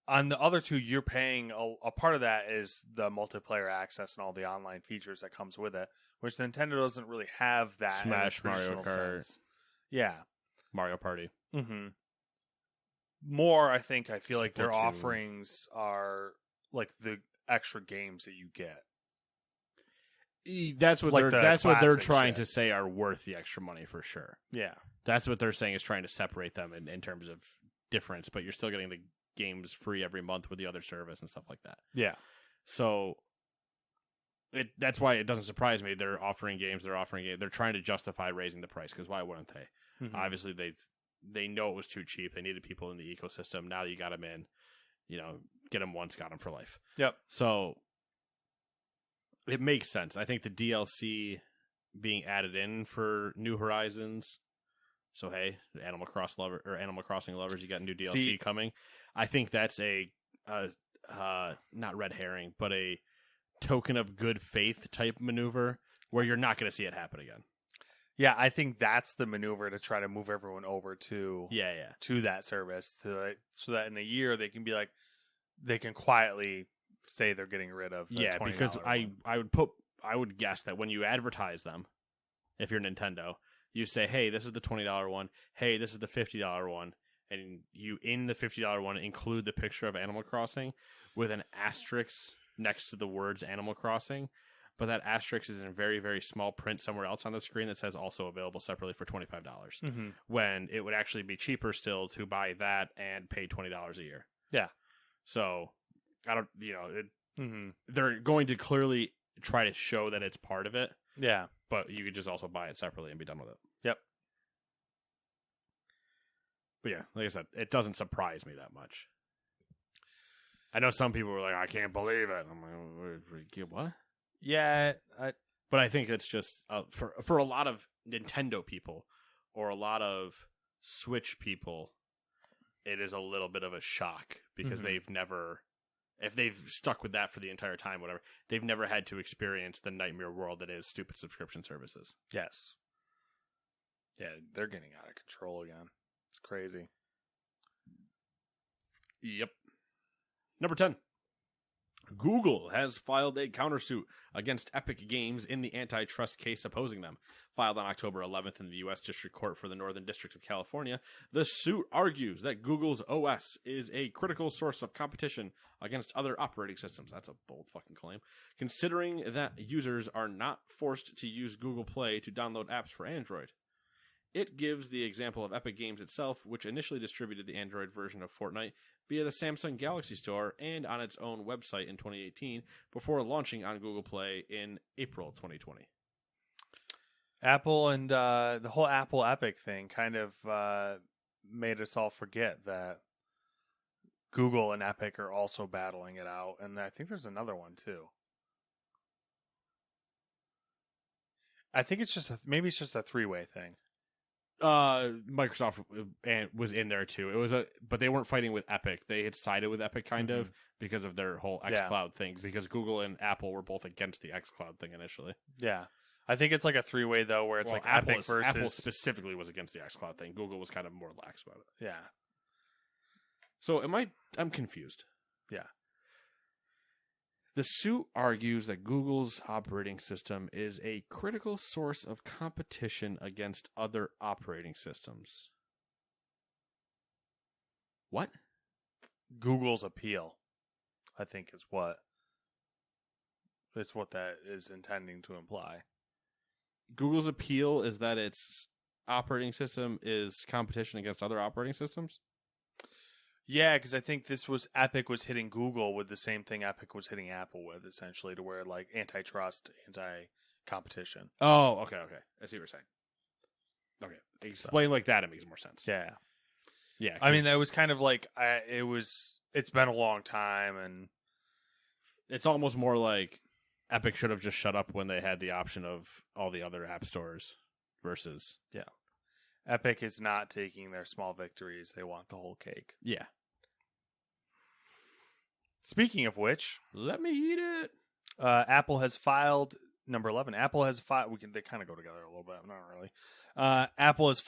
on the other two. You're paying a part of that is the multiplayer access and all the online features that comes with it, which Nintendo doesn't really have that. Smash, in a Mario traditional Kart. sense. Yeah. Mario Party. Mm-hmm. More, I feel like their Splatoon. offerings are like the extra games that you get. That's what Like they're the they're classic trying shit. to say are worth the extra money for sure. Yeah. That's what they're saying is trying to separate them in terms of difference, but you're still getting the games free every month with the other service and stuff like that. Yeah. So that's why it doesn't surprise me. They're offering games. They're trying to justify raising the price because why wouldn't they? Mhm. Obviously, they know it was too cheap. They needed people in the ecosystem. Now you got them in. Get them once, got them for life. Yep. So it makes sense. I think the DLC being added in for New Horizons. So hey, Animal Crossing lovers, you got new DLC coming. I think that's a not red herring, but a token of good faith type maneuver where you're not going to see it happen again. Yeah, I think that's the maneuver to try to move everyone over to to that service so that in a year they can be like they can quietly say they're getting rid of the $20 because one. I would guess that when you advertise them, if you're Nintendo, you say, hey, this is the $20 one, hey, this is the $50 one, and you in the $50 one include the picture of Animal Crossing with an asterisk next to the words Animal Crossing. But that asterisk is in very, very small print somewhere else on the screen that says also available separately for $25. Mm-hmm. When it would actually be cheaper still to buy that and pay $20 a year. Yeah. So, I don't, Mm-hmm. they're going to clearly try to show that it's part of it, Yeah. but you could just also buy it separately and be done with it. Yep. But yeah, like I said, it doesn't surprise me that much. I know some people were like, I can't believe it. I'm like, what? Yeah. But I think it's just for a lot of Nintendo people or a lot of Switch people, it is a little bit of a shock because they've never, if they've stuck with that for the entire time, whatever, they've never had to experience the nightmare world that is stupid subscription services. Yes. Yeah, they're getting out of control again. It's crazy. Yep. Number 10. Google has filed a countersuit against Epic Games in the antitrust case opposing them. Filed on October 11th in the U.S. District Court for the Northern District of California, the suit argues that Google's OS is a critical source of competition against other operating systems. That's a bold fucking claim. Considering that users are not forced to use Google Play to download apps for Android. It gives the example of Epic Games itself, which initially distributed the Android version of Fortnite via the Samsung Galaxy Store and on its own website in 2018 before launching on Google Play in April 2020. Apple and the whole Apple Epic thing kind of made us all forget that Google and Epic are also battling it out, and I think there's another one too. I think it's just maybe it's just a three-way thing. Microsoft was in there too. It was but they weren't fighting with Epic. They had sided with Epic kind of because of their whole xCloud thing. Because Google and Apple were both against the xCloud thing initially. Yeah. I think it's like a three-way though, where it's Epic versus Apple specifically was against the xCloud thing. Google was kind of more lax about it. Yeah. So I'm confused. Yeah. The suit argues that Google's operating system is a critical source of competition against other operating systems. What? Google's appeal, I think, is what that is intending to imply. Google's appeal is that its operating system is competition against other operating systems? Yeah, because I think Epic was hitting Google with the same thing Epic was hitting Apple with, essentially, to where like antitrust, anti-competition. Oh, okay. I see what you're saying. Okay, explain like that. It makes more sense. Yeah. Yeah. I mean, that was kind of like it's been a long time, and it's almost more like Epic should have just shut up when they had the option of all the other app stores versus Epic is not taking their small victories. They want the whole cake. Yeah. Speaking of which, let me eat it. Apple has filed number 11. Apple has filed. They kind of go together a little bit, not really. Apple has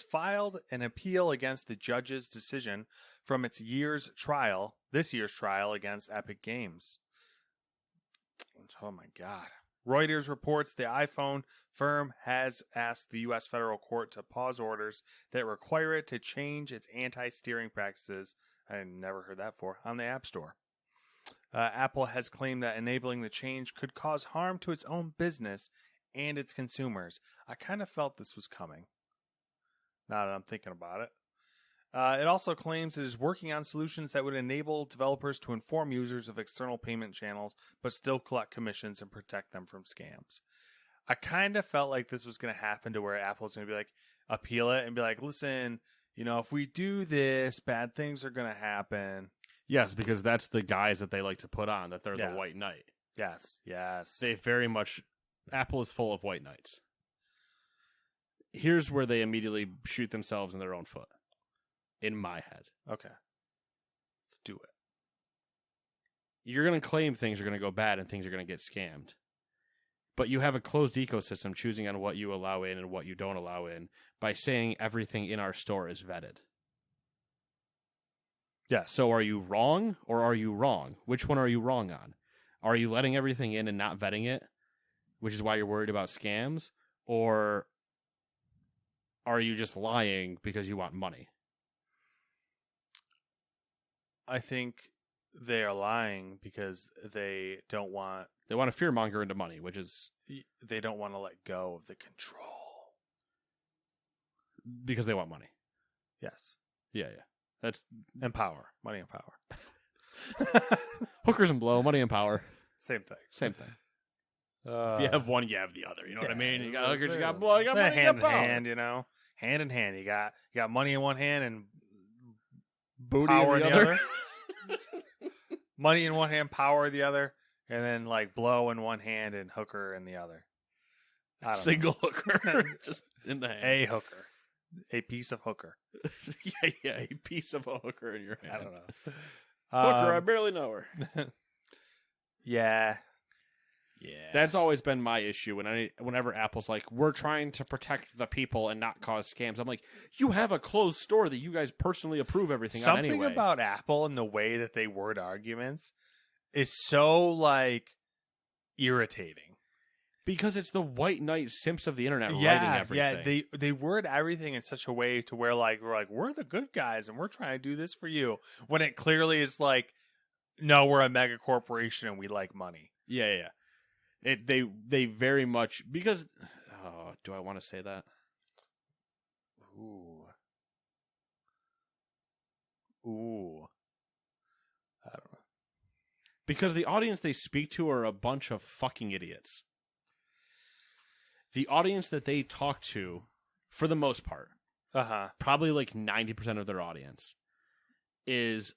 filed an appeal against the judge's decision from this year's trial against Epic Games. Oh my God. Reuters reports the iPhone firm has asked the U.S. federal court to pause orders that require it to change its anti-steering practices. I never heard that before. On the App Store. Apple has claimed that enabling the change could cause harm to its own business and its consumers. I kind of felt this was coming, now that I'm thinking about it. It also claims it is working on solutions that would enable developers to inform users of external payment channels, but still collect commissions and protect them from scams. I kind of felt like this was going to happen to where Apple's going to be like, appeal it and be like, listen, if we do this, bad things are going to happen. Yes, because that's the guys that they like to put on, that they're the white knight. Yes. They very much, Apple is full of white knights. Here's where they immediately shoot themselves in their own foot. In my head. Okay. Let's do it. You're going to claim things are going to go bad and things are going to get scammed. But you have a closed ecosystem choosing on what you allow in and what you don't allow in by saying everything in our store is vetted. Yeah. So are you wrong or are you wrong? Which one are you wrong on? Are you letting everything in and not vetting it, which is why you're worried about scams? Or are you just lying because you want money? I think they are lying because they don't want... They want to fearmonger into money, which is... They don't want to let go of the control. Because they want money. Yes. Yeah. That's... And power. Money and power. Hookers and blow, money and power. Same thing. If you have one, you have the other. You know what I mean? You got hookers, you got blow, you got money, you got power. Hand in hand, Hand in hand. You got money in one hand and... Booty power in the other. Money in one hand, power in the other, and then like blow in one hand and hooker in the other. Single hooker, just in the hand. A hooker, a piece of hooker. yeah, a piece of a hooker in your hand. I don't know. Hooker, I barely know her. Yeah. That's always been my issue. Whenever Apple's like, we're trying to protect the people and not cause scams. I'm like, you have a closed store that you guys personally approve everything on anyway. Something about Apple and the way that they word arguments is so like irritating. Because it's the white knight simps of the internet writing everything. Yeah, they word everything in such a way to where we're the good guys and we're trying to do this for you. When it clearly is like, no, we're a mega corporation and we like money. Yeah. They very much, because do I want to say that? Ooh. I don't know. Because the audience they speak to are a bunch of fucking idiots. The audience that they talk to, for the most part, probably like 90% of their audience, is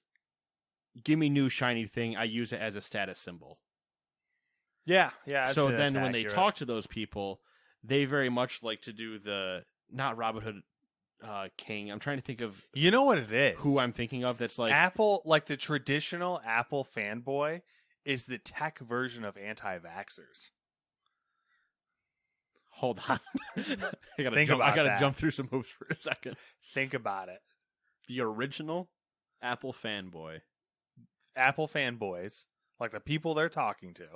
give me new shiny thing, I use it as a status symbol. Yeah. So then when they talk to those people, they very much like to do the not Robinhood King. I'm trying to think of You know what it is? who I'm thinking of. That's like Apple, like the traditional Apple fanboy, is the tech version of anti-vaxxers. hold on, I gotta Think jump. about I gotta that. jump through some hoops for a second. Think about it. The original Apple fanboy. Apple fanboys, like the people they're talking to,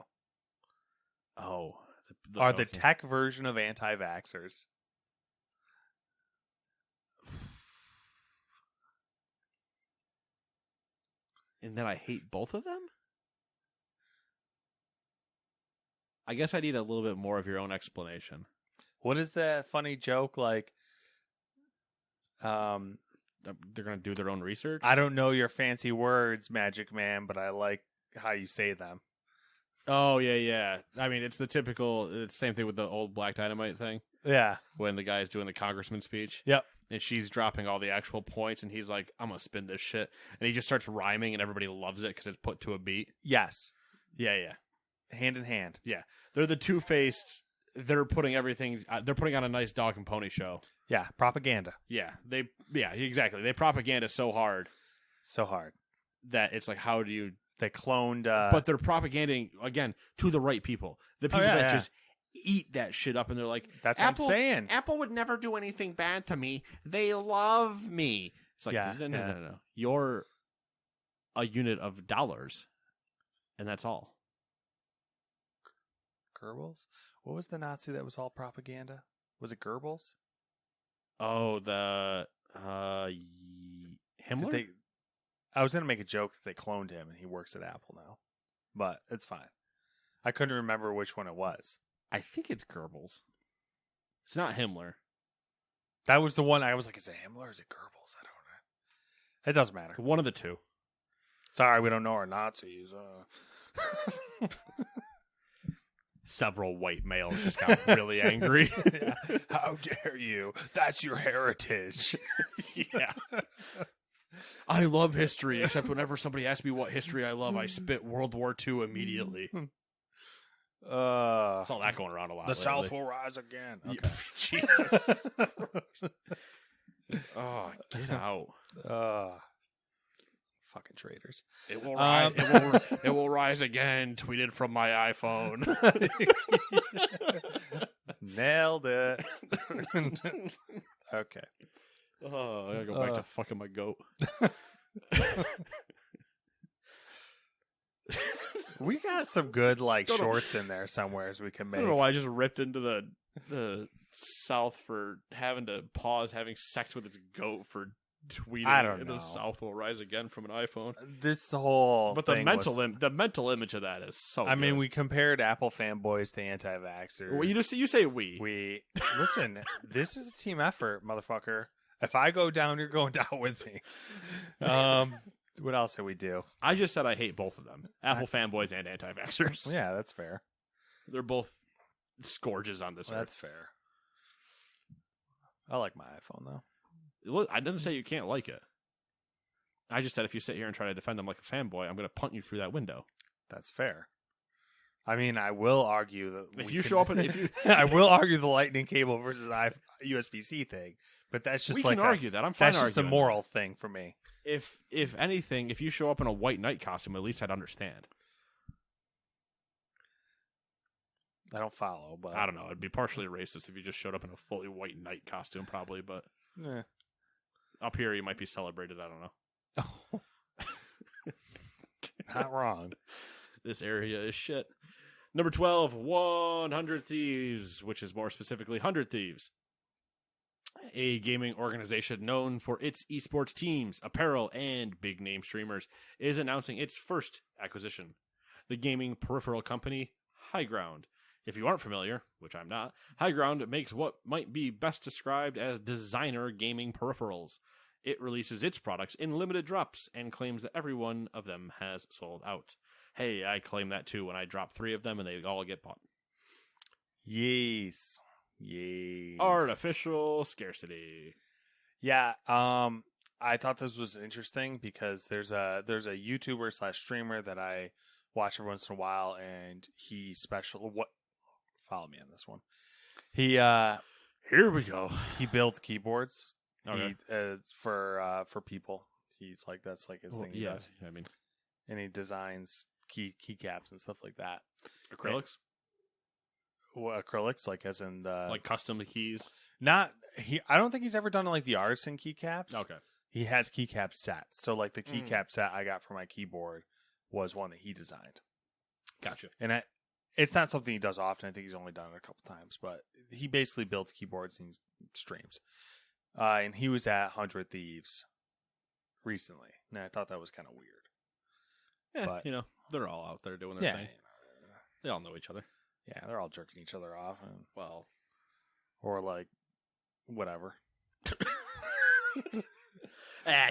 Oh, are the okay. tech version of anti-vaxxers. And then I hate both of them? I guess I need a little bit more of your own explanation. What is that funny joke like? They're going to do their own research? I don't know your fancy words, Magic Man, but I like how you say them. Oh, yeah. I mean, it's the typical, it's the same thing with the old Black Dynamite thing Yeah. when the guy's doing the congressman speech. Yep. And she's dropping all the actual points, and he's like, I'm going to spin this shit. And he just starts rhyming, and everybody loves it because it's put to a beat. Yes. Yeah. Hand in hand. They're the two-faced, they're putting everything, they're putting on a nice dog and pony show. Yeah. Propaganda. Yeah, exactly. They propaganda so hard So hard. that it's like, how do you? They cloned. But they're propaganding again to the right people, the people yeah, that yeah. just eat that shit up, and they're like, That's Apple, what I'm saying. Apple would never do anything bad to me. They love me. It's like, Yeah, no. You're a unit of dollars, and that's all. Goebbels? What was the Nazi that was all propaganda? Was it Goebbels? Oh, the Himmler. I was going to make a joke that they cloned him and he works at Apple now. But it's fine. I couldn't remember which one it was. I think it's Goebbels. It's not Himmler. That was the one I was like, is it Himmler or is it Goebbels? I don't know. It doesn't matter. One of the two. Sorry, we don't know our Nazis. Several white males just got really angry. Yeah. How dare you? That's your heritage. Yeah. I love history, except whenever somebody asks me what history I love, I spit World War II immediately. I saw that going around a lot. The lately. South will rise again. Okay. Jesus. Oh, get out. Fucking traitors. It will rise. It will rise again. Tweeted from my iPhone. Nailed it. Okay. Oh, I gotta go back to fucking my goat. We got some good Don't know. shorts in there somewhere we can I make. don't know why I just ripped into the South for having to pause having sex with its goat for tweeting. I don't The know. South will rise again from an iPhone. This whole But the thing mental was, the mental image of that is so. I mean, good. we compared Apple fanboys to anti-vaxxers. Well, you say we. We listen. This is a team effort, motherfucker. If I go down, you're going down with me. What else did we do? I just said I hate both of them. Apple fanboys and anti-vaxxers. Yeah, that's fair. They're both scourges on this earth. That's fair. I like my iPhone though. Look, I didn't say you can't like it. I just said if you sit here and try to defend them like a fanboy, I'm going to punt you through that window. That's fair. I mean, I will argue that If you show up and if you, I will argue the lightning cable versus USB-C thing, but that's just we like can argue that. I'm fine that's just a arguing moral thing for me. that. If anything, if you show up in a white knight costume, at least I'd understand. I don't follow, but I don't know. It'd be partially racist if you just showed up in a fully white knight costume, probably. But Eh. up here, you might be celebrated. I don't know. Not wrong. This area is shit. Number 12, 100 Thieves, which is more specifically 100 Thieves. A gaming organization known for its esports teams, apparel, and big-name streamers, is announcing its first acquisition. The gaming peripheral company, High Ground. If you aren't familiar, which I'm not, High Ground makes what might be best described as designer gaming peripherals. It releases its products in limited drops and claims that every one of them has sold out. Hey, I claim that too when I drop 3 of them and they all get bought. Yes. Artificial scarcity. Yeah, I thought this was interesting because there's a YouTuber / streamer that I watch every once in a while, and he follow me on this one. He Here we go. he builds keyboards. Okay. For people. He's like that's like his thing. He Yeah, does. I mean, And he designs keycaps and stuff like that. acrylics, Well, acrylics, like as in the like custom keys. not he. I don't think he's ever done like the artisan keycaps. Okay. He has keycap sets. So like the Mm. keycap set I got for my keyboard was one that he designed. Gotcha. And it's not something he does often. I think he's only done it a couple times, but he basically builds keyboards and streams. And he was at 100 Thieves recently, and I thought that was kind of weird. Yeah, But- you know, they're all out there doing their Yeah, thing. They all know each other. yeah, they're all jerking each other off, Well, or like whatever,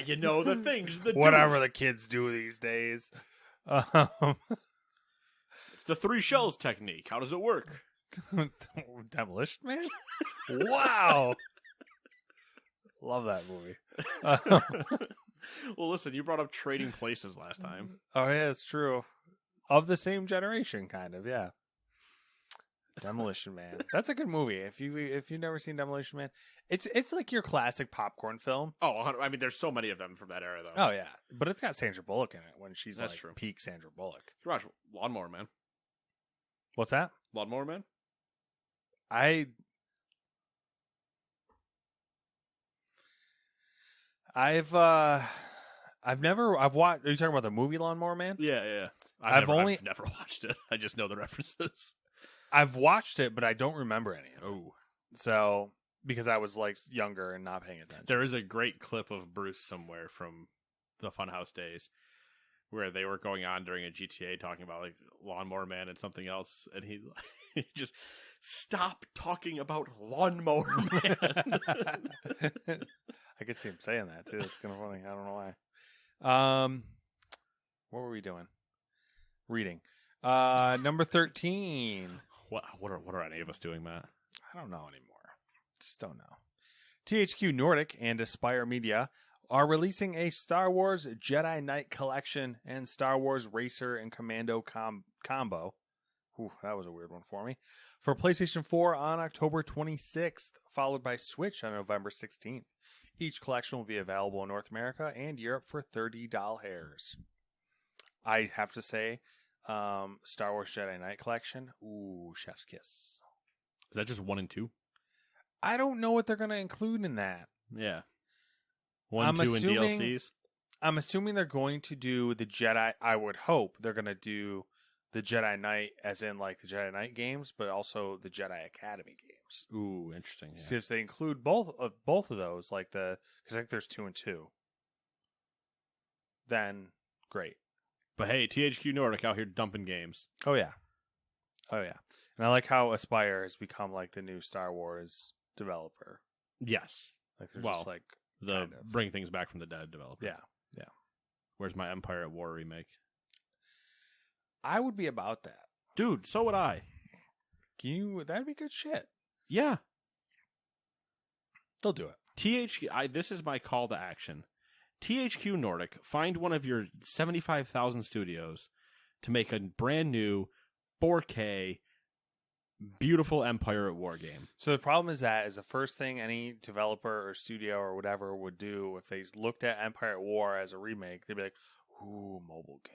you know the things. The whatever the kids do these days. It's the 3 shells technique. How does it work? Demolition Man. Wow, love that movie. Well, listen, you brought up Trading Places last time. Oh yeah, it's true. Of the same generation, kind of, yeah. Demolition Man. That's a good movie. If you've never seen Demolition Man, it's like your classic popcorn film. Oh, I mean, there's so many of them from that era, though. Oh yeah, but it's got Sandra Bullock in it when she's That's like true. peak Sandra Bullock. You watch Lawnmower Man. What's that? Lawnmower Man? I've watched. Are you talking about the movie Lawnmower Man? Yeah. I've I've never watched it. I just know the references. I've watched it, but I don't remember any of it. Oh. So because I was like younger and not paying attention. There is a great clip of Bruce somewhere from the Funhouse days where they were going on during a GTA talking about like Lawnmower Man and something else, and he just stop talking about Lawnmower Man. I could see him saying that too. It's kind of funny. I don't know why. What were we doing? Reading. Number 13. what are any of us doing, Matt? I don't know anymore. Just don't know. THQ Nordic and Aspire Media are releasing a Star Wars Jedi Knight collection and Star Wars Racer and Commando combo. Ooh, that was a weird one for me. For PlayStation 4 on October 26th, followed by Switch on November 16th. Each collection will be available in North America and Europe for $30. I have to say, Star Wars Jedi Knight collection, ooh, chef's kiss. Is that just 1 and 2? I don't know what they're going to include in that. Yeah. 1, I'm 2, and assuming- DLCs? I'm assuming they're going to do the Jedi. I would hope they're going to do the Jedi Knight, as in like the Jedi Knight games, but also the Jedi Academy games. Ooh, interesting. Yeah. See if they include both of those, like because I think there's 2 and 2. Then great. But hey, THQ Nordic out here dumping games. Oh yeah. And I like how Aspire has become like the new Star Wars developer. Yes. Like they're Well, just like The kind of. Bring Things Back from the Dead developer. Yeah. Where's my Empire at War remake? I would be about that. Dude, so would I. That'd be good shit. Yeah. They'll do it. This is my call to action. THQ Nordic, find one of your 75,000 studios to make a brand new 4K beautiful Empire at War game. So the problem is the first thing any developer or studio or whatever would do if they looked at Empire at War as a remake, they'd be like, ooh, mobile game.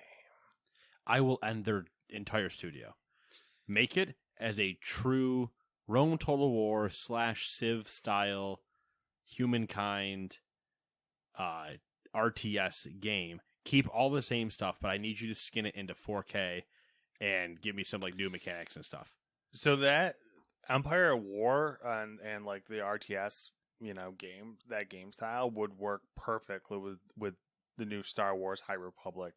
I will end their entire studio. Make it as a true Rome Total War / Civ style humankind RTS game. Keep all the same stuff, but I need you to skin it into 4K and give me some like new mechanics and stuff. So that Empire at War and like the RTS, game, that game style would work perfectly with the new Star Wars High Republic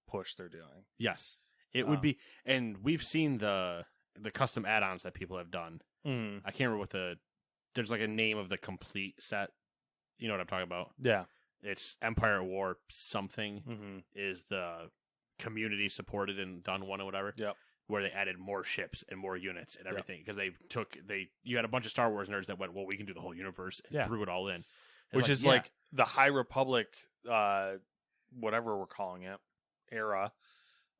push they're doing. Yes. It would be, and we've seen the custom add-ons that people have done. Mm. I can't remember there's like a name of the complete set. You know what I'm talking about? Yeah. It's Empire at War something Mm-hmm. is the community supported and done one or whatever. Yep. Where they added more ships and more units and everything because you had a bunch of Star Wars nerds that went, well, we can do the whole universe and threw it all in. Which is like the High Republic, whatever we're calling it, era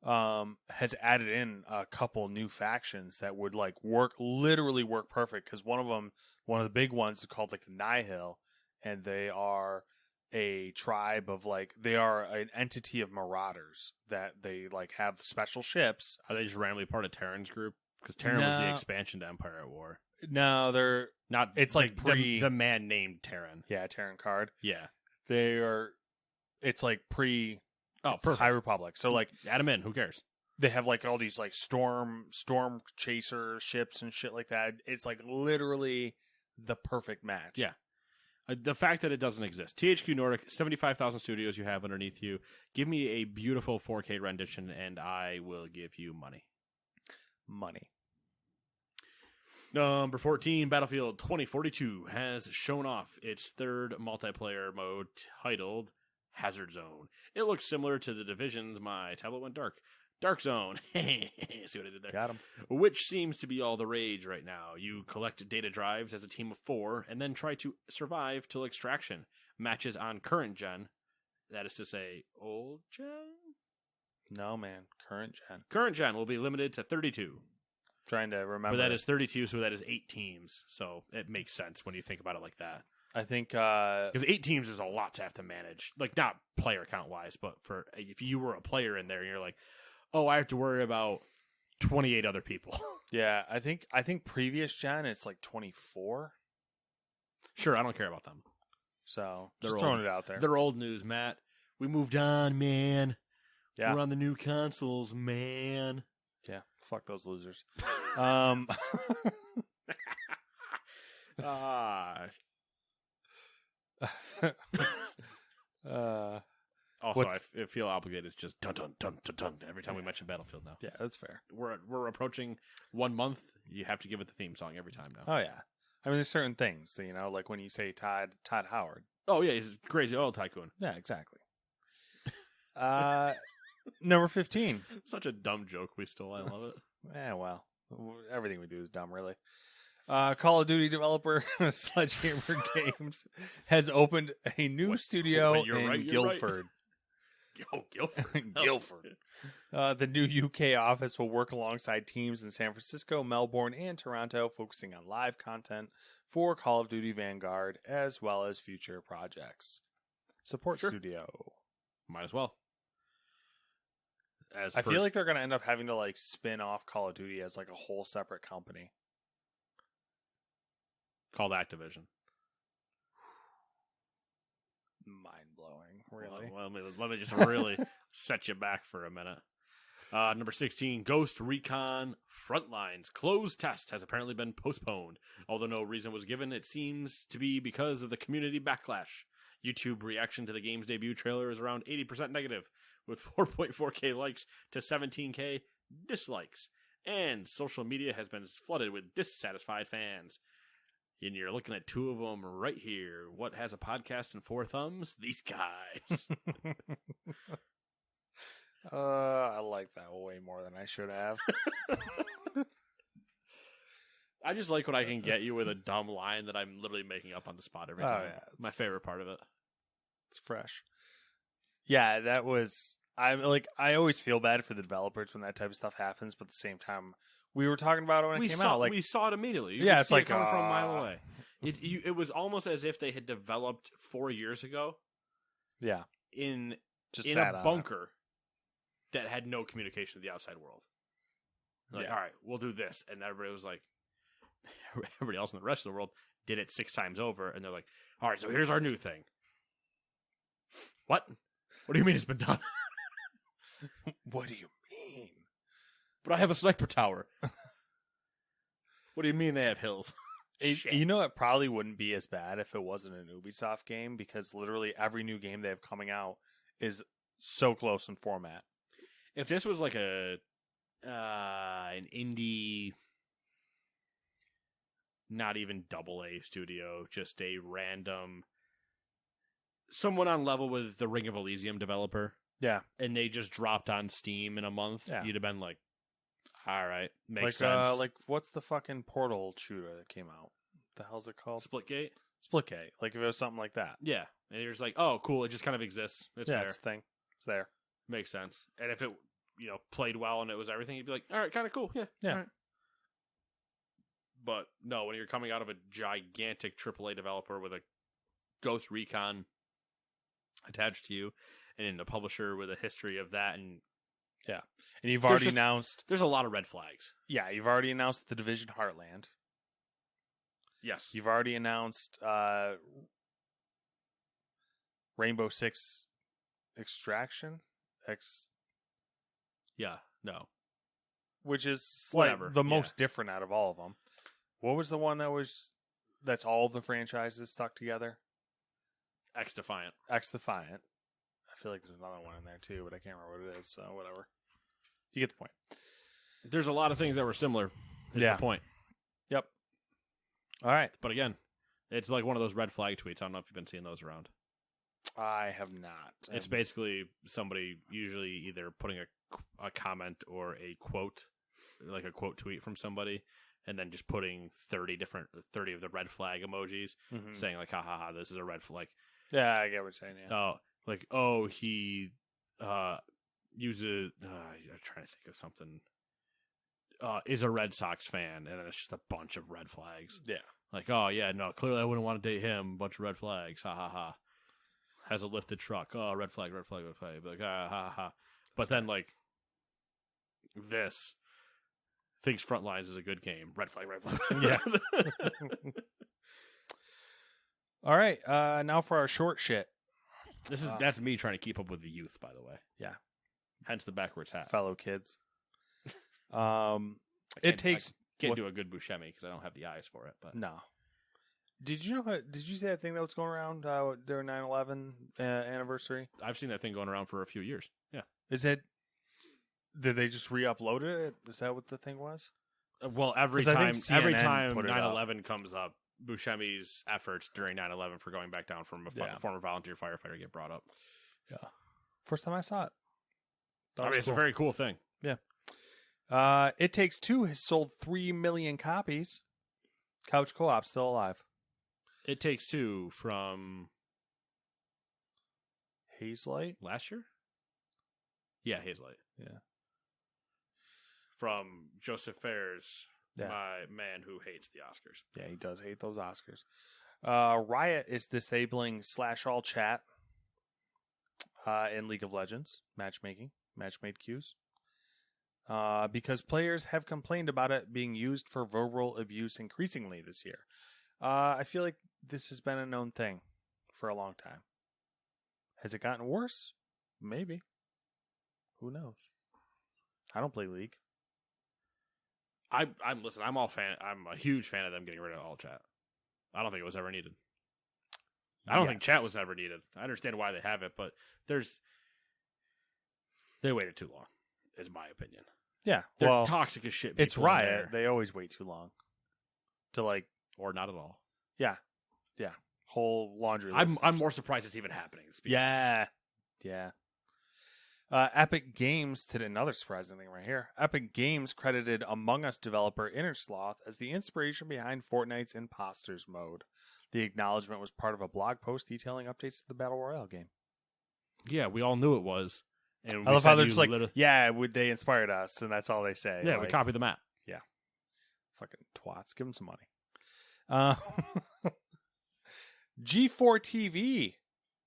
has added in a couple new factions that would like literally work perfect. Because one of the big ones is called like the Nihil, and they are a tribe of like they are an entity of marauders that they like have special ships. Are they just randomly part of Terran's group? Because Terran was the No. expansion to Empire at War. No, they're Not It's like the man named Terran. yeah, Terran card. Yeah. They are. It's like Oh, it's perfect. High Republic. So like Add him in. Who cares? they have like all these like storm chaser ships and shit like that. It's like literally the perfect match. Yeah. The fact that it doesn't exist. THQ Nordic, 75,000 studios you have underneath you. Give me a beautiful 4K rendition, and I will give you money. Money. Number 14, Battlefield 2042 has shown off its third multiplayer mode titled Hazard Zone. It looks similar to The Division's My Tablet Went Dark. Dark Zone. See what I did there? Got him. Which seems to be all the rage right now. You collect data drives as a team of 4 and then try to survive till extraction. Matches on current gen, that is to say, old gen? No, man. Current gen. Current gen will be limited to 32. Trying to remember. But that is 32, so that is 8 teams. So it makes sense when you think about it like that. I think Because 8 teams is a lot to have to manage. Like, not player count-wise, but for if you were a player in there and you're like, oh, I have to worry about 28 other people. yeah, I think previous gen it's like 24. Sure, I don't care about them. So They're just throwing old. it out there. They're old news, Matt. We moved on, man. Yeah. We're on the new consoles, man. Yeah, fuck those losers. Also, What's- I feel obligated to just dun dun dun dun dun every time we mention Battlefield now. yeah, that's fair. We're approaching 1 month. You have to give it the theme song every time now. Oh yeah, I mean there's certain things, you know, like when you say Todd Howard. Oh yeah, he's a crazy oil tycoon. Yeah, exactly. Number 15. Such a dumb joke. We stole. I love it. Yeah, well, everything we do is dumb, really. Call of Duty developer Sledgehammer Games has opened a new studio Wait, you're in right, you're Guildford. Oh, Guildford. Guildford. The new UK office will work alongside teams in San Francisco, Melbourne, and Toronto, focusing on live content for Call of Duty Vanguard, as well as future projects. Support Sure. studio. Might as well. I feel like they're going to end up having to like spin off Call of Duty as like a whole separate company. called Activision. Mind blowing, really. Well, let me just really set you back for a minute. Number 16, Ghost Recon Frontlines closed test has apparently been postponed. Although no reason was given, it seems to be because of the community backlash. YouTube reaction to the game's debut trailer is around 80% negative, with 4.4k likes to 17k dislikes. And social media has been flooded with dissatisfied fans. And you're looking at 2 of them right here. What has a podcast and 4 thumbs? These guys. I like that way more than I should have. I just like when I can get you with a dumb line that I'm literally making up on the spot every Oh, time. yeah. My favorite part of it. It's fresh. Yeah, that was. I always feel bad for the developers when that type of stuff happens, but at the same time, we were talking about it when it came out. Like, we saw it immediately. You Yeah, could it's see like, it coming from a mile away. It was almost as if they had developed 4 years ago yeah, in just in sat a on it. bunker that had no communication to the outside world. Like, Yeah. all right, we'll do this, and everybody was like, everybody else in the rest of the world did it 6 times over, and they're like, all right, so here's our new thing. What? What do you mean it's been done? What do you mean? But I have a sniper tower. What do you mean they have hills? Shit. You know, it probably wouldn't be as bad if it wasn't an Ubisoft game, because literally every new game they have coming out is so close in format. If this was like an indie, not even AA studio, just a random, someone on level with the Ring of Elysium developer, Yeah, and they just dropped on Steam in a month, Yeah. you'd have been like, all right, makes like sense. like what's the fucking Portal shooter that came out? The hell's it called? Splitgate? Splitgate. Like if it was something like that. Yeah. And you're just like, oh, cool, it just kind of exists. It's yeah, there. it's a thing. It's there. Makes sense. And if it played well and it was everything, you'd be like, all right, kind of cool, yeah. Yeah. All right. But no, when you're coming out of a gigantic AAA developer with a Ghost Recon attached to you, and a publisher with a history of that, and you've already announced. There's a lot of red flags. Yeah, you've already announced The Division Heartland. Yes. You've already announced Rainbow Six Extraction. Yeah, no. Which is Whatever, the most different out of all of them. What was the one that's all the franchises stuck together? X Defiant. X Defiant. I feel like there's another one in there too, but I can't remember what it is, so whatever. You get the point. There's a lot of things that were similar, is the point. Yep. All right. But again, it's like one of those red flag tweets. I don't know if you've been seeing those around. I have not. It's basically somebody usually either putting a comment or a quote, like a quote tweet from somebody, and then just putting 30 of the red flag emojis, saying like, ha ha ha, this is a red flag. Yeah, I get what you're saying, yeah. He uses, I'm trying to think of something, is a Red Sox fan, and it's just a bunch of red flags. Yeah. Like, oh yeah, no, clearly I wouldn't want to date him, bunch of red flags, ha ha ha. Has a lifted truck, oh, red flag, red flag, red flag, like, ha ha ha. But then, like, this thinks Frontlines is a good game, red flag, red flag. Yeah. All right, now for our short shit. That's me trying to keep up with the youth, by the way. Yeah. Hence the backwards hat. Fellow kids. I can't do a good Buscemi because I don't have the eyes for it. But no. Did you see that thing that was going around during 9/11 anniversary? I've seen that thing going around for a few years. Yeah. Did they just re-upload it? Is that what the thing was? Well, every time 9/11 comes up, Buscemi's efforts during 9/11 for going back down from a former volunteer firefighter get brought up. Yeah. First time I saw it. It's a very cool thing. Yeah. It Takes Two has sold 3 million copies. Couch Co-op still alive. It Takes Two from Hazelight last year. Yeah, Hazelight. Yeah. From Joseph Fares, my man who hates the Oscars. Yeah, he does hate those Oscars. Riot is disabling /all chat in League of Legends match-made queues. Because players have complained about it being used for verbal abuse increasingly this year. I feel like this has been a known thing for a long time. Has it gotten worse? Maybe. Who knows? I don't play League. I'm a huge fan of them getting rid of all chat. I don't think it was ever needed. I don't think chat was ever needed. I understand why they have it, but they waited too long, is my opinion. Yeah, they're toxic as shit. It's Riot. They always wait too long to or not at all. Yeah. Whole laundry list. I'm more surprised it's even happening. Yeah. Epic Games did another surprising thing right here. Epic Games credited Among Us developer Innersloth as the inspiration behind Fortnite's Imposters mode. The acknowledgement was part of a blog post detailing updates to the Battle Royale game. Yeah, we all knew it was. And I love how they're just they inspired us, and that's all they say. Yeah, we copied the map. Yeah. Fucking twats. Give them some money. G4 TV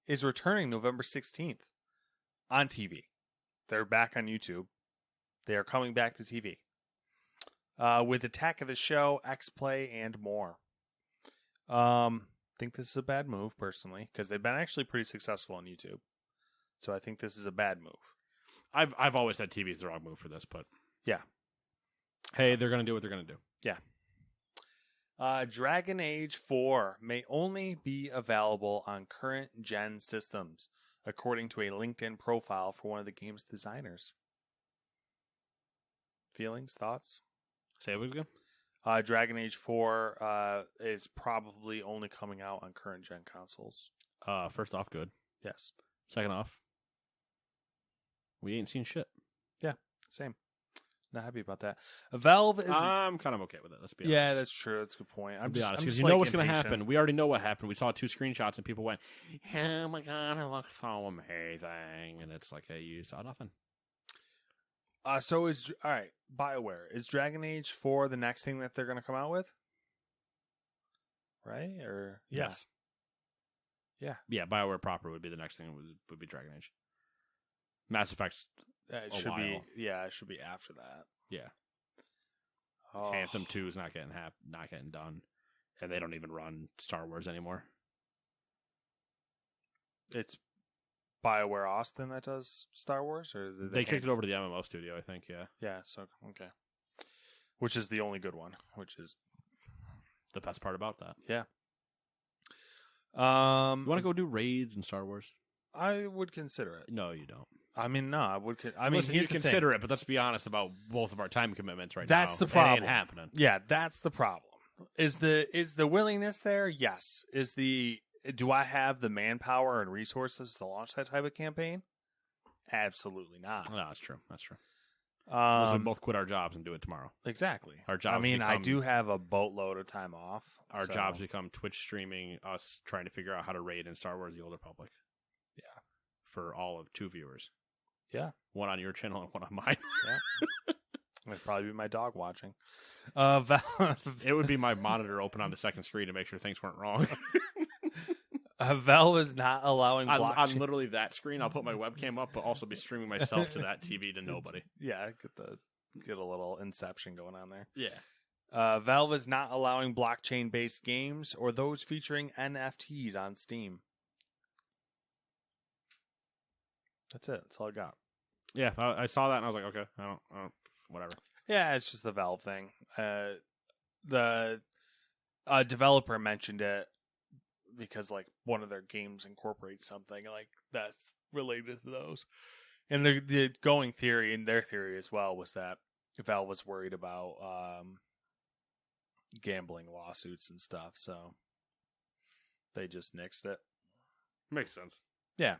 is returning November 16th on TV. They're back on YouTube. They are coming back to TV. With Attack of the Show, X-Play, and more. Think this is a bad move, personally, because they've been actually pretty successful on YouTube. So I think this is a bad move. I've always said TV is the wrong move for this, but yeah. Hey, they're going to do what they're going to do. Yeah. Dragon Age 4 may only be available on current-gen systems, according to a LinkedIn profile for one of the game's designers. Feelings? Thoughts? Say it again. Dragon Age 4 is probably only coming out on current-gen consoles. First off, good. Yes. Second off, we ain't seen shit. Yeah, same. Not happy about that. Valve is... I'm kind of okay with it, let's be honest. Yeah, that's true. That's a good point. I'm be honest, because you know what's going to happen. We already know what happened. We saw 2 screenshots and people went, oh my god, it looks so amazing. And it's like, hey, you saw nothing. So is all right. BioWare, is Dragon Age 4 the next thing that they're going to come out with? Right? Or Yes. Yeah. Yeah, BioWare proper would be the next thing. Would be Dragon Age. Mass Effect's It a should be. while. Yeah, it should be after that. Yeah. Oh. Anthem 2 is not getting done, and they don't even run Star Wars anymore. It's BioWare Austin that does Star Wars, or They kicked it over to the MMO studio, I think. Yeah, Yeah. So okay. Which is the only good one? Which is the best part about that. yeah. You want to go do raids in Star Wars? I would consider it. No, you don't. I mean, no, I would. I mean, Listen, you here's the thing. consider it, but let's be honest about both of our time commitments right That's now. the problem. It ain't happening. Yeah, that's the problem. Is the willingness there? Yes. Do I have the manpower and resources to launch that type of campaign? Absolutely not. No, that's true. That's true. Unless we Um, both quit our jobs and do it tomorrow. exactly. Our jobs I mean, I become- do have a boatload of time off. Our so- jobs become Twitch streaming, us trying to figure out how to raid in Star Wars: The Old Republic. Yeah. For all of 2 viewers. Yeah. One on your channel and one on mine. It'd probably be my dog watching. Valve, It would be my monitor open on the second screen to make sure things weren't wrong. Valve is not allowing on blockchain. literally that screen, I'll put my webcam up, but also be streaming myself to that TV to nobody. Yeah, get a little inception going on there. Yeah. Valve is not allowing blockchain-based games or those featuring NFTs on Steam. That's it. That's all I got. Yeah, I saw that and I was like, okay, I don't whatever. Yeah, it's just the Valve thing. The developer mentioned it because like one of their games incorporates something like that's related to those. And the going theory, and their theory as well, was that Valve was worried about gambling lawsuits and stuff, so they just nixed it. Makes sense. Yeah.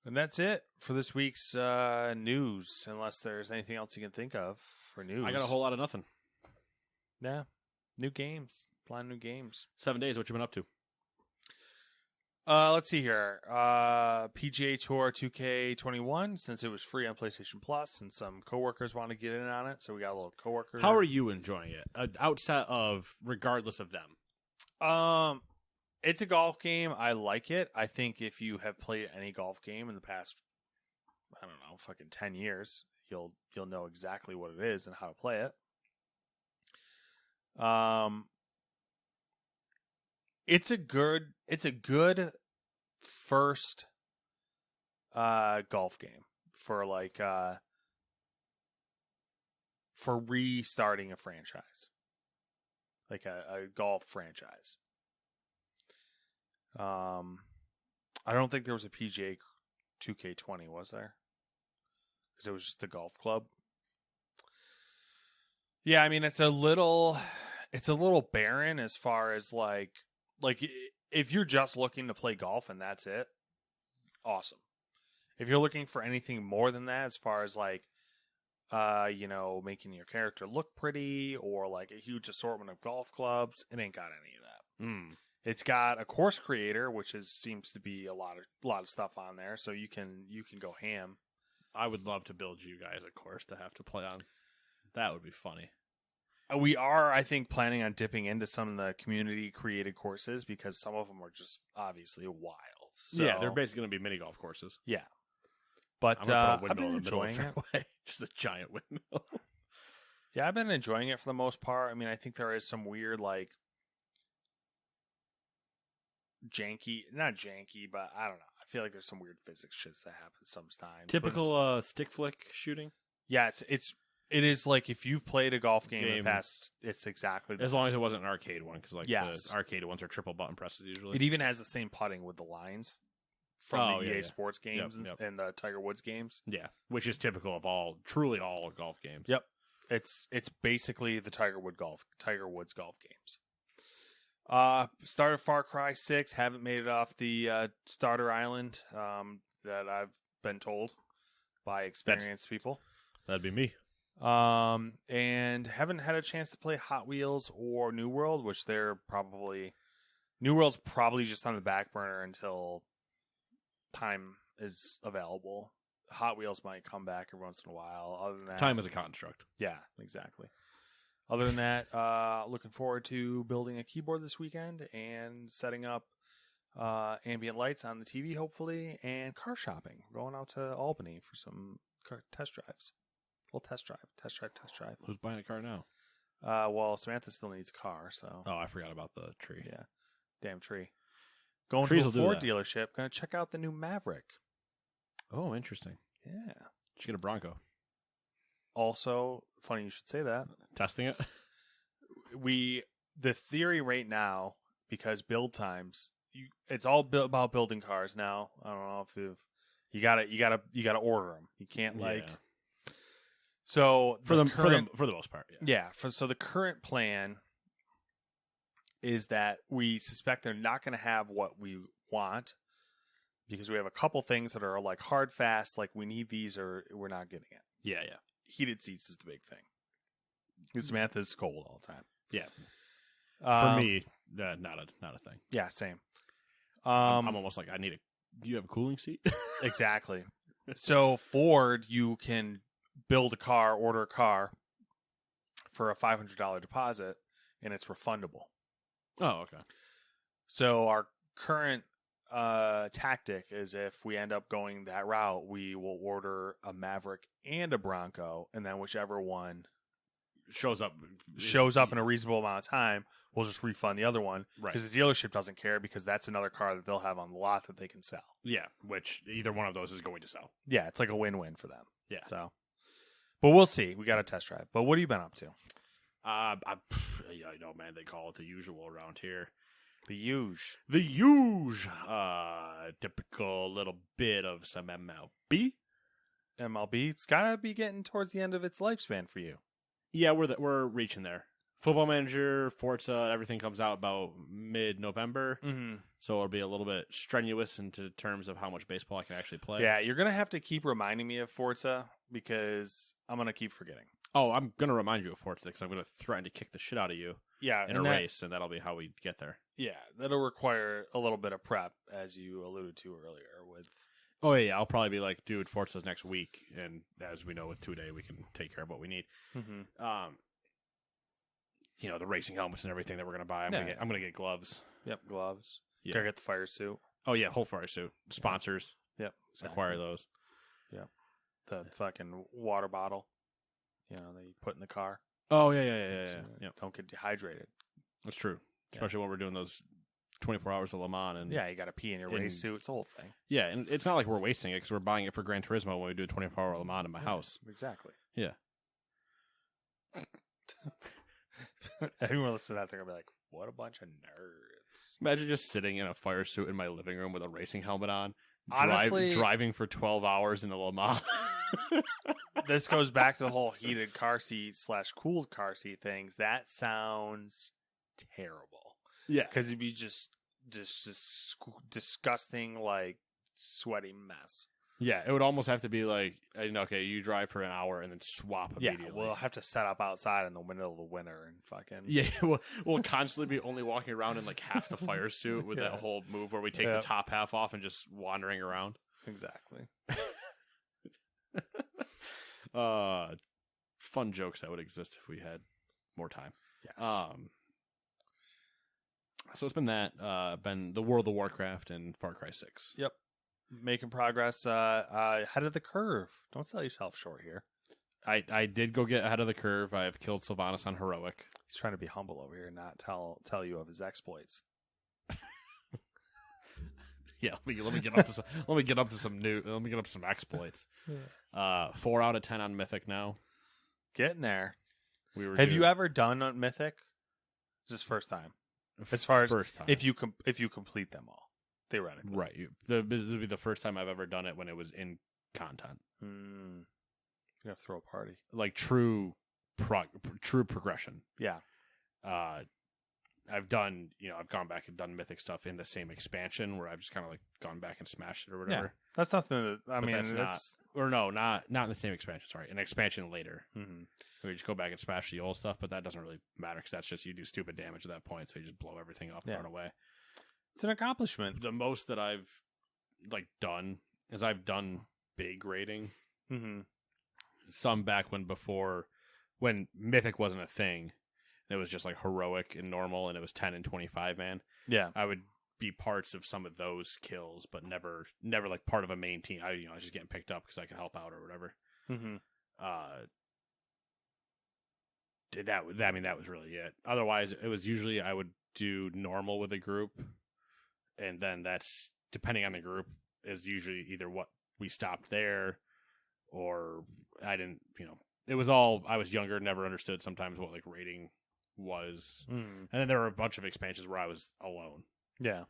And that's it for this week's news, unless there's anything else you can think of for news. I got a whole lot of nothing. Yeah. New games. Plan new games. 7 days, what you been up to? Let's see here. PGA Tour 2K21, since it was free on PlayStation Plus, and some coworkers want to get in on it, so we got a little coworker. How are you enjoying it? Outside of, regardless of them. It's a golf game. I like it. I think if you have played any golf game in the past, I don't know, fucking 10 years, you'll know exactly what it is and how to play it. It's a good first golf game for like for restarting a franchise. Like a golf franchise. I don't think there was a PGA 2K20, was there? Because it was just the golf club. Yeah, I mean it's a little barren as far as like if you're just looking to play golf and that's it, awesome. If you're looking for anything more than that, as far as like making your character look pretty or like a huge assortment of golf clubs, it ain't got any of that. It's got a course creator, which seems to be a lot of stuff on there, so you can go ham. I would love to build you guys a course to have to play on. That would be funny. We are, I think, planning on dipping into some of the community created courses because some of them are just obviously wild. So, Yeah, they're basically going to be mini golf courses. yeah. But I'm gonna put a I've been windmill in the middle of enjoying the it. fairway. Just a giant windmill. Yeah, I've been enjoying it for the most part. I mean, I think there is some weird like not janky, but I don't know. I feel like there's some weird physics shits that happen sometimes. Typical stick flick shooting. Yeah, it is like if you've played a golf game in the past, it's exactly As long as it wasn't an arcade one, because like Yes. the arcade ones are triple button presses usually. It even has the same putting with the lines from the EA yeah. Sports games Yep. and the Tiger Woods games. Yeah, which is typical of truly all golf games. Yep. It's basically the Tiger Woods golf games. Started Far Cry 6, haven't made it off the starter island that I've been told by experienced people. That'd be me. And haven't had a chance to play Hot Wheels or New World, which New World's probably just on the back burner until time is available. Hot Wheels might come back every once in a while. Other than that, Time is a construct. yeah, exactly. Other than that, looking forward to building a keyboard this weekend and setting up ambient lights on the TV, hopefully, and car shopping. Going out to Albany for some test drives. A little test drive. Who's buying a car now? Well, Samantha still needs a car, so Oh, I forgot about the tree. yeah, damn tree. Going Trees to a will do Ford that. dealership. Going to check out the new Maverick. Oh, interesting. Yeah. Did you get a Bronco? Also, funny you should say that. Testing it? The theory right now, because build times, it's all about building cars now. I don't know if you gotta order them. You can't like. Yeah. So For the most part, yeah. yeah. So the current plan is that we suspect they're not going to have what we want because we have a couple things that are like hard fast, like we need these or we're not getting it. Yeah, yeah. Heated seats is the big thing. Because Samantha's cold all the time. Yeah. For me, not a thing. Yeah, same. I'm almost like, do you have a cooling seat? Exactly. So Ford, you can build a car, order a car for a $500 deposit, and it's refundable. Oh, okay. So our current tactic is if we end up going that route, we will order a Maverick and a Bronco, and then whichever one shows up in a reasonable amount of time, we'll just refund the other one. Right. Because the dealership doesn't care because that's another car that they'll have on the lot that they can sell. Yeah, which either one of those is going to sell. Yeah, it's like a win-win for them. Yeah. So, but we'll see. We got a test drive. But what have you been up to? I know, man. They call it the usual around here. The huge. The huge, typical little bit of some MLB. MLB. It's got to be getting towards the end of its lifespan for you. Yeah, we're reaching there. Football Manager, Forza, everything comes out about mid-November, Mm-hmm. so it'll be a little bit strenuous into terms of how much baseball I can actually play. Yeah, you're going to have to keep reminding me of Forza because I'm going to keep forgetting. Oh, I'm gonna remind you of Forza because I'm gonna threaten to kick the shit out of you Yeah, in a race, and that'll be how we get there. Yeah, that'll require a little bit of prep, as you alluded to earlier. With Oh yeah, I'll probably be like, dude, Forza's next week, and as we know with 2-day, we can take care of what we need. The racing helmets and everything that we're gonna buy. I'm gonna get gloves. Yep, gloves. Yeah. Gotta get the fire suit. Oh yeah, whole fire suit. Sponsors Yep, acquire those. The fucking water bottle. That you put in the car. Oh yeah. Don't get dehydrated. That's true. Especially when we're doing those 24 hours of Le Mans. And Yeah, you got to pee in your race suit. It's a whole thing. yeah, and it's not like we're wasting it because we're buying it for Gran Turismo when we do a 24-hour Le Mans in my house. Exactly. Yeah. Everyone listening to that, they're going to be like, what a bunch of nerds. Imagine just sitting in a fire suit in my living room with a racing helmet on, Honestly, driving for 12 hours in a Le Mans. This goes back to the whole heated car seat / cooled car seat things. That sounds terrible. Yeah. Because it'd be just disgusting, like, sweaty mess. Yeah, it would almost have to be like, okay, you drive for an hour and then swap immediately. Yeah, we'll have to set up outside in the middle of the winter and fucking... Yeah, we'll constantly be only walking around in like half the fire suit with that whole move where we take the top half off and just wandering around. Exactly. Fun jokes that would exist if we had more time. Yes. So it's been that, been the World of Warcraft and Far Cry 6. Yep. Making progress ahead of the curve. Don't sell yourself short here. I did go get ahead of the curve. I've killed Sylvanas on Heroic. He's trying to be humble over here and not tell you of his exploits. Yeah, let me get up to some exploits. 4 out of 10 on Mythic now. Getting there. Have you ever done on Mythic? This is first time. As far as first time, if you complete them all, theoretically, right? This would be the first time I've ever done it when it was in content. You have to throw a party, like true progression. Yeah. I've done, I've gone back and done Mythic stuff in the same expansion where I've just kind of like gone back and smashed it or whatever. Yeah, that's nothing. Not in the same expansion. Sorry, an expansion later. Mm-hmm. We just go back and smash the old stuff, but that doesn't really matter because that's just you do stupid damage at that point, so you just blow everything up and run away. It's an accomplishment. The most that I've done is I've done big rating. Mm-hmm. Some back when Mythic wasn't a thing. It was just like heroic and normal, and it was 10 and 25 man. Yeah. I would be parts of some of those kills, but never like part of a main team. I was just getting picked up because I could help out or whatever. Mm-hmm. That was really it. Otherwise, it was usually I would do normal with a group, and then that's depending on the group is usually either what we stopped there, or I didn't. It was all I was younger, never understood sometimes what like rating was, Mm-hmm. and then there were a bunch of expansions where I was alone. Yeah.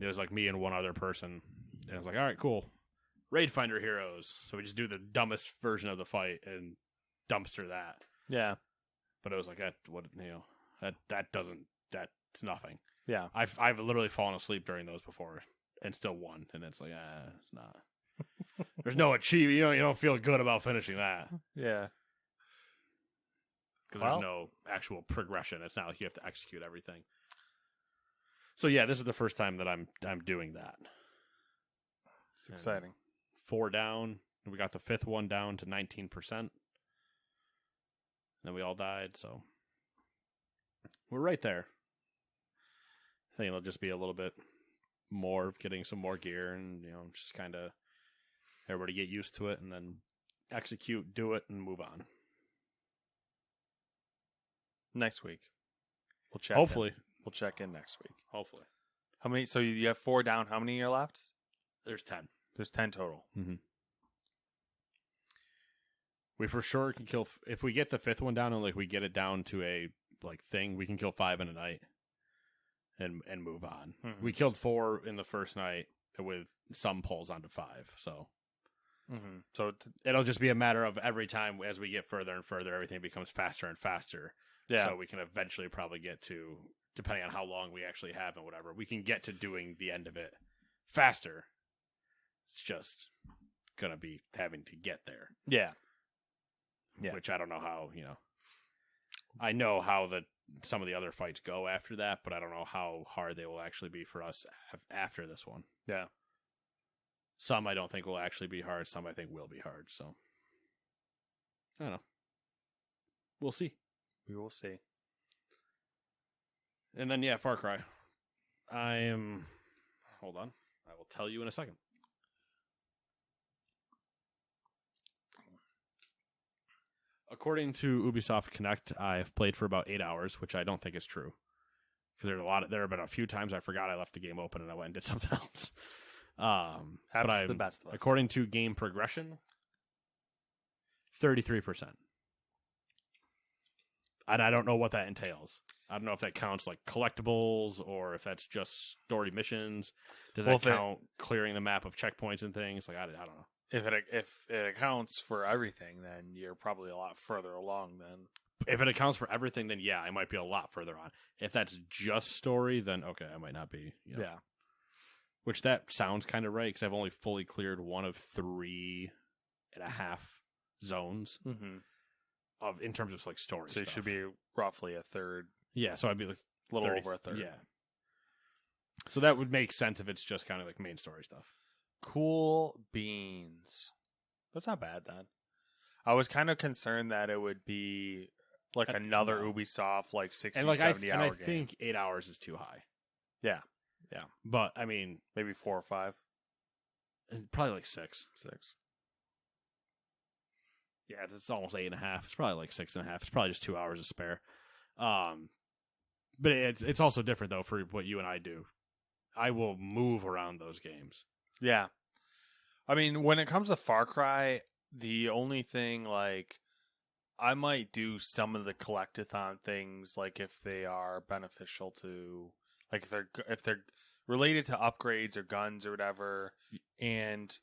It was like me and one other person, and I was like, all right, cool, raid finder heroes. So we just do the dumbest version of the fight and dumpster that. Yeah. But it was like that's nothing. Yeah. I've literally fallen asleep during those before and still won, and it's like it's not. There's no achievement. You don't feel good about finishing that Yeah. because there's no actual progression. It's not like you have to execute everything. So yeah, this is the first time that I'm doing that. It's exciting. 4 down. We got the 5th one down to 19%. Then we all died, so we're right there. I think it'll just be a little bit more of getting some more gear and, just kind of everybody get used to it and then execute, do it, and move on. Next week. We'll check. Hopefully. We'll check in next week. Hopefully. How many? So you have 4 down. How many are left? There's 10. There's 10 total. Mm-hmm. We for sure can kill if we get the 5th one down and like we get it down to a like thing. We can kill 5 in a night and move on. Mm-hmm. We killed 4 in the first night with some pulls onto 5. So So it'll just be a matter of every time as we get further and further, everything becomes faster and faster. yeah. So we can eventually probably get to, depending on how long we actually have and whatever, we can get to doing the end of it faster. It's just gonna be having to get there. Yeah. Yeah. Which I don't know how, I know how some of the other fights go after that, but I don't know how hard they will actually be for us after this one. Yeah. Some I don't think will actually be hard. Some I think will be hard. So I don't know. We'll see. We will see. And then, Far Cry. Hold on. I will tell you in a second. According to Ubisoft Connect, I've played for about 8 hours, which I don't think is true. Because there have been a few times I forgot I left the game open and I went and did something else. That's the best of us. According to game progression, 33%. And I don't know what that entails. I don't know if that counts like collectibles or if that's just story missions. Does that count clearing the map of checkpoints and things? Like I don't know. If it accounts for everything, then you're probably a lot further along then. If it accounts for everything, then yeah, I might be a lot further on. If that's just story, then okay, I might not be. Yeah. Which that sounds kind of right, because I've only fully cleared one of 3.5 zones in terms of like story. So stuff. it should be roughly a third. Yeah, so I'd be like a little over a third. Yeah. So that would make sense if it's just kind of like main story stuff. Cool beans. That's not bad then. I was kind of concerned that it would be like another Ubisoft like 60, and like 70 hour I game. think 8 hours is too high. Yeah. But I mean, maybe 4 or 5. Probably like 6. 6. Yeah, it's almost 8.5. It's probably like 6.5. It's probably just 2 hours to spare. But it's also different though for what you and I do. I will move around those games. Yeah. I mean, when it comes to Far Cry, the only thing, like, I might do some of the collectathon things, like, if they are beneficial to, like, if they're related to upgrades or guns or whatever, and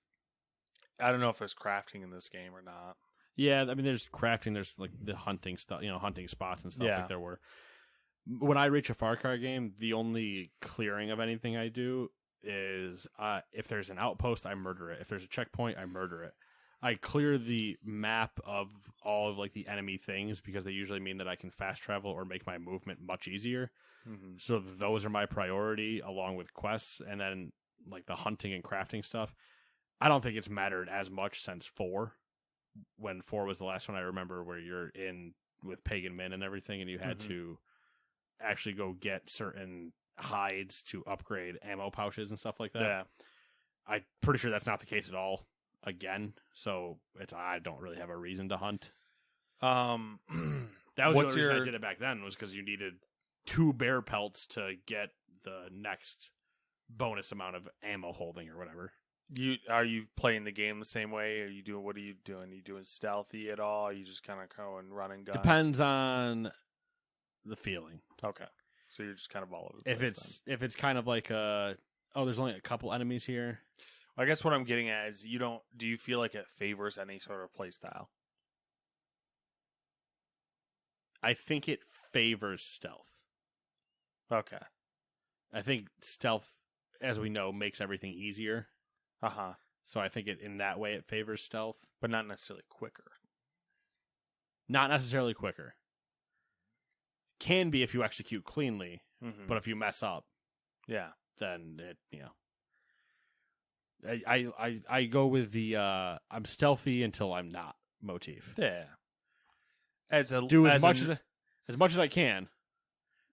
I don't know if there's crafting in this game or not. Yeah, I mean, there's crafting, there's, like, the hunting stuff, hunting spots and stuff like there were. When I reach a Far Cry game, the only clearing of anything I do is if there's an outpost, I murder it. If there's a checkpoint, I murder it. I clear the map of all of like the enemy things because they usually mean that I can fast travel or make my movement much easier. So those are my priority along with quests, and then like the hunting and crafting stuff. I don't think it's mattered as much since 4, when 4 was the last one I remember where you're in with Pagan Min and everything, and you had to actually go get certain hides to upgrade ammo pouches and stuff like that. Yeah. I'm pretty sure that's not the case at all again, so I don't really have a reason to hunt. That was the only reason I did it back then, was because you needed 2 bear pelts to get the next bonus amount of ammo holding or whatever. Are you playing the game the same way? What are you doing? Are you doing stealthy at all? Are you just kind of going run and gun? Depends on the feeling. Okay. So you're just kind of all over the place. If it's kind of like there's only a couple enemies here. I guess what I'm getting at is do you feel like it favors any sort of play style? I think it favors stealth. Okay. I think stealth, as we know, makes everything easier. Uh-huh. So I think in that way it favors stealth. But not necessarily quicker. Not necessarily quicker. Can be if you execute cleanly, but if you mess up, then it, I go with the I'm stealthy until I'm not motif. Yeah. As much as I can.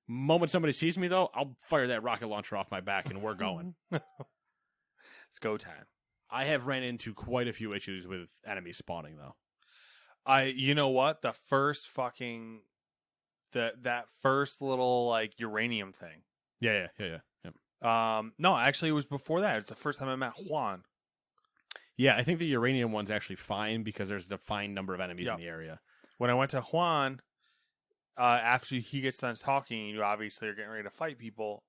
Moment somebody sees me though, I'll fire that rocket launcher off my back and we're going. It's go time. I have ran into quite a few issues with enemies spawning though. You know what? The first fucking that first little like uranium thing. Yeah. No, actually it was before that. It's the first time I met Juan. Yeah, I think the uranium one's actually fine because there's a defined number of enemies in the area. When I went to Juan, after he gets done talking, you obviously are getting ready to fight people.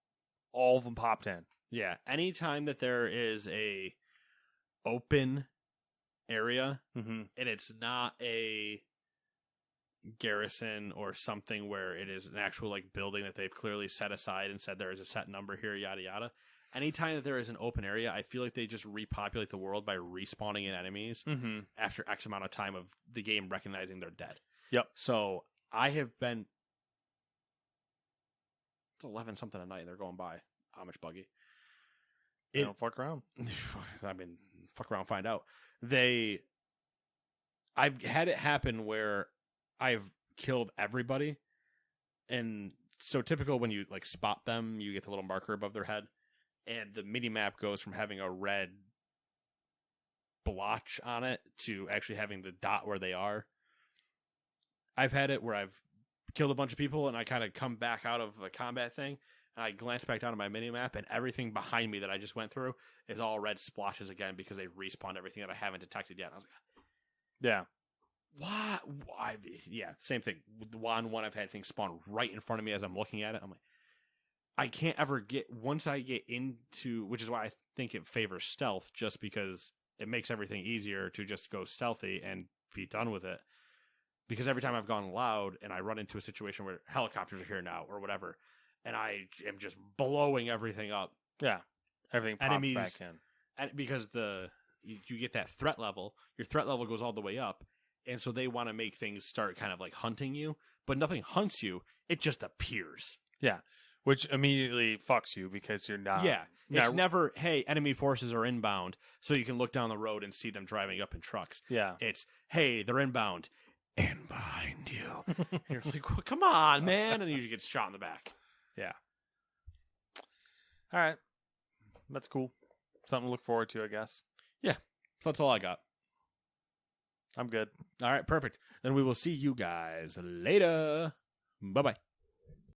All of them popped in. Yeah, anytime that there is a open area and it's not a garrison or something where it is an actual like building that they've clearly set aside and said there is a set number here, yada yada. Anytime that there is an open area, I feel like they just repopulate the world by respawning in enemies after X amount of time of the game recognizing they're dead. Yep. So I have been. It's 11 something at night and they're going by. Amish buggy. They don't fuck around. I mean, fuck around, find out. I've had it happen where I've killed everybody, and so typical when you like spot them, you get the little marker above their head, and the mini map goes from having a red blotch on it to actually having the dot where they are. I've had it where I've killed a bunch of people, and I kind of come back out of a combat thing, and I glance back down at my mini map, and everything behind me that I just went through is all red splotches again because they've respawned everything that I haven't detected yet. And I was like, yeah. Why? Yeah, same thing. The one I've had things spawn right in front of me as I'm looking at it. I'm like, I can't ever once I get into, which is why I think it favors stealth, just because it makes everything easier to just go stealthy and be done with it. Because every time I've gone loud and I run into a situation where helicopters are here now or whatever, and I am just blowing everything up. Yeah, everything pops enemies, back in. And because you get that threat level, your threat level goes all the way up. And so they want to make things start kind of like hunting you, but nothing hunts you. It just appears. Yeah. Which immediately fucks you because you're not. Yeah. It's never, hey, enemy forces are inbound, so you can look down the road and see them driving up in trucks. Yeah. It's, hey, they're inbound and behind you. You're like, well, come on, man. And you get shot in the back. Yeah. All right. That's cool. Something to look forward to, I guess. Yeah. So that's all I got. I'm good. All right, perfect. Then we will see you guys later. Bye-bye.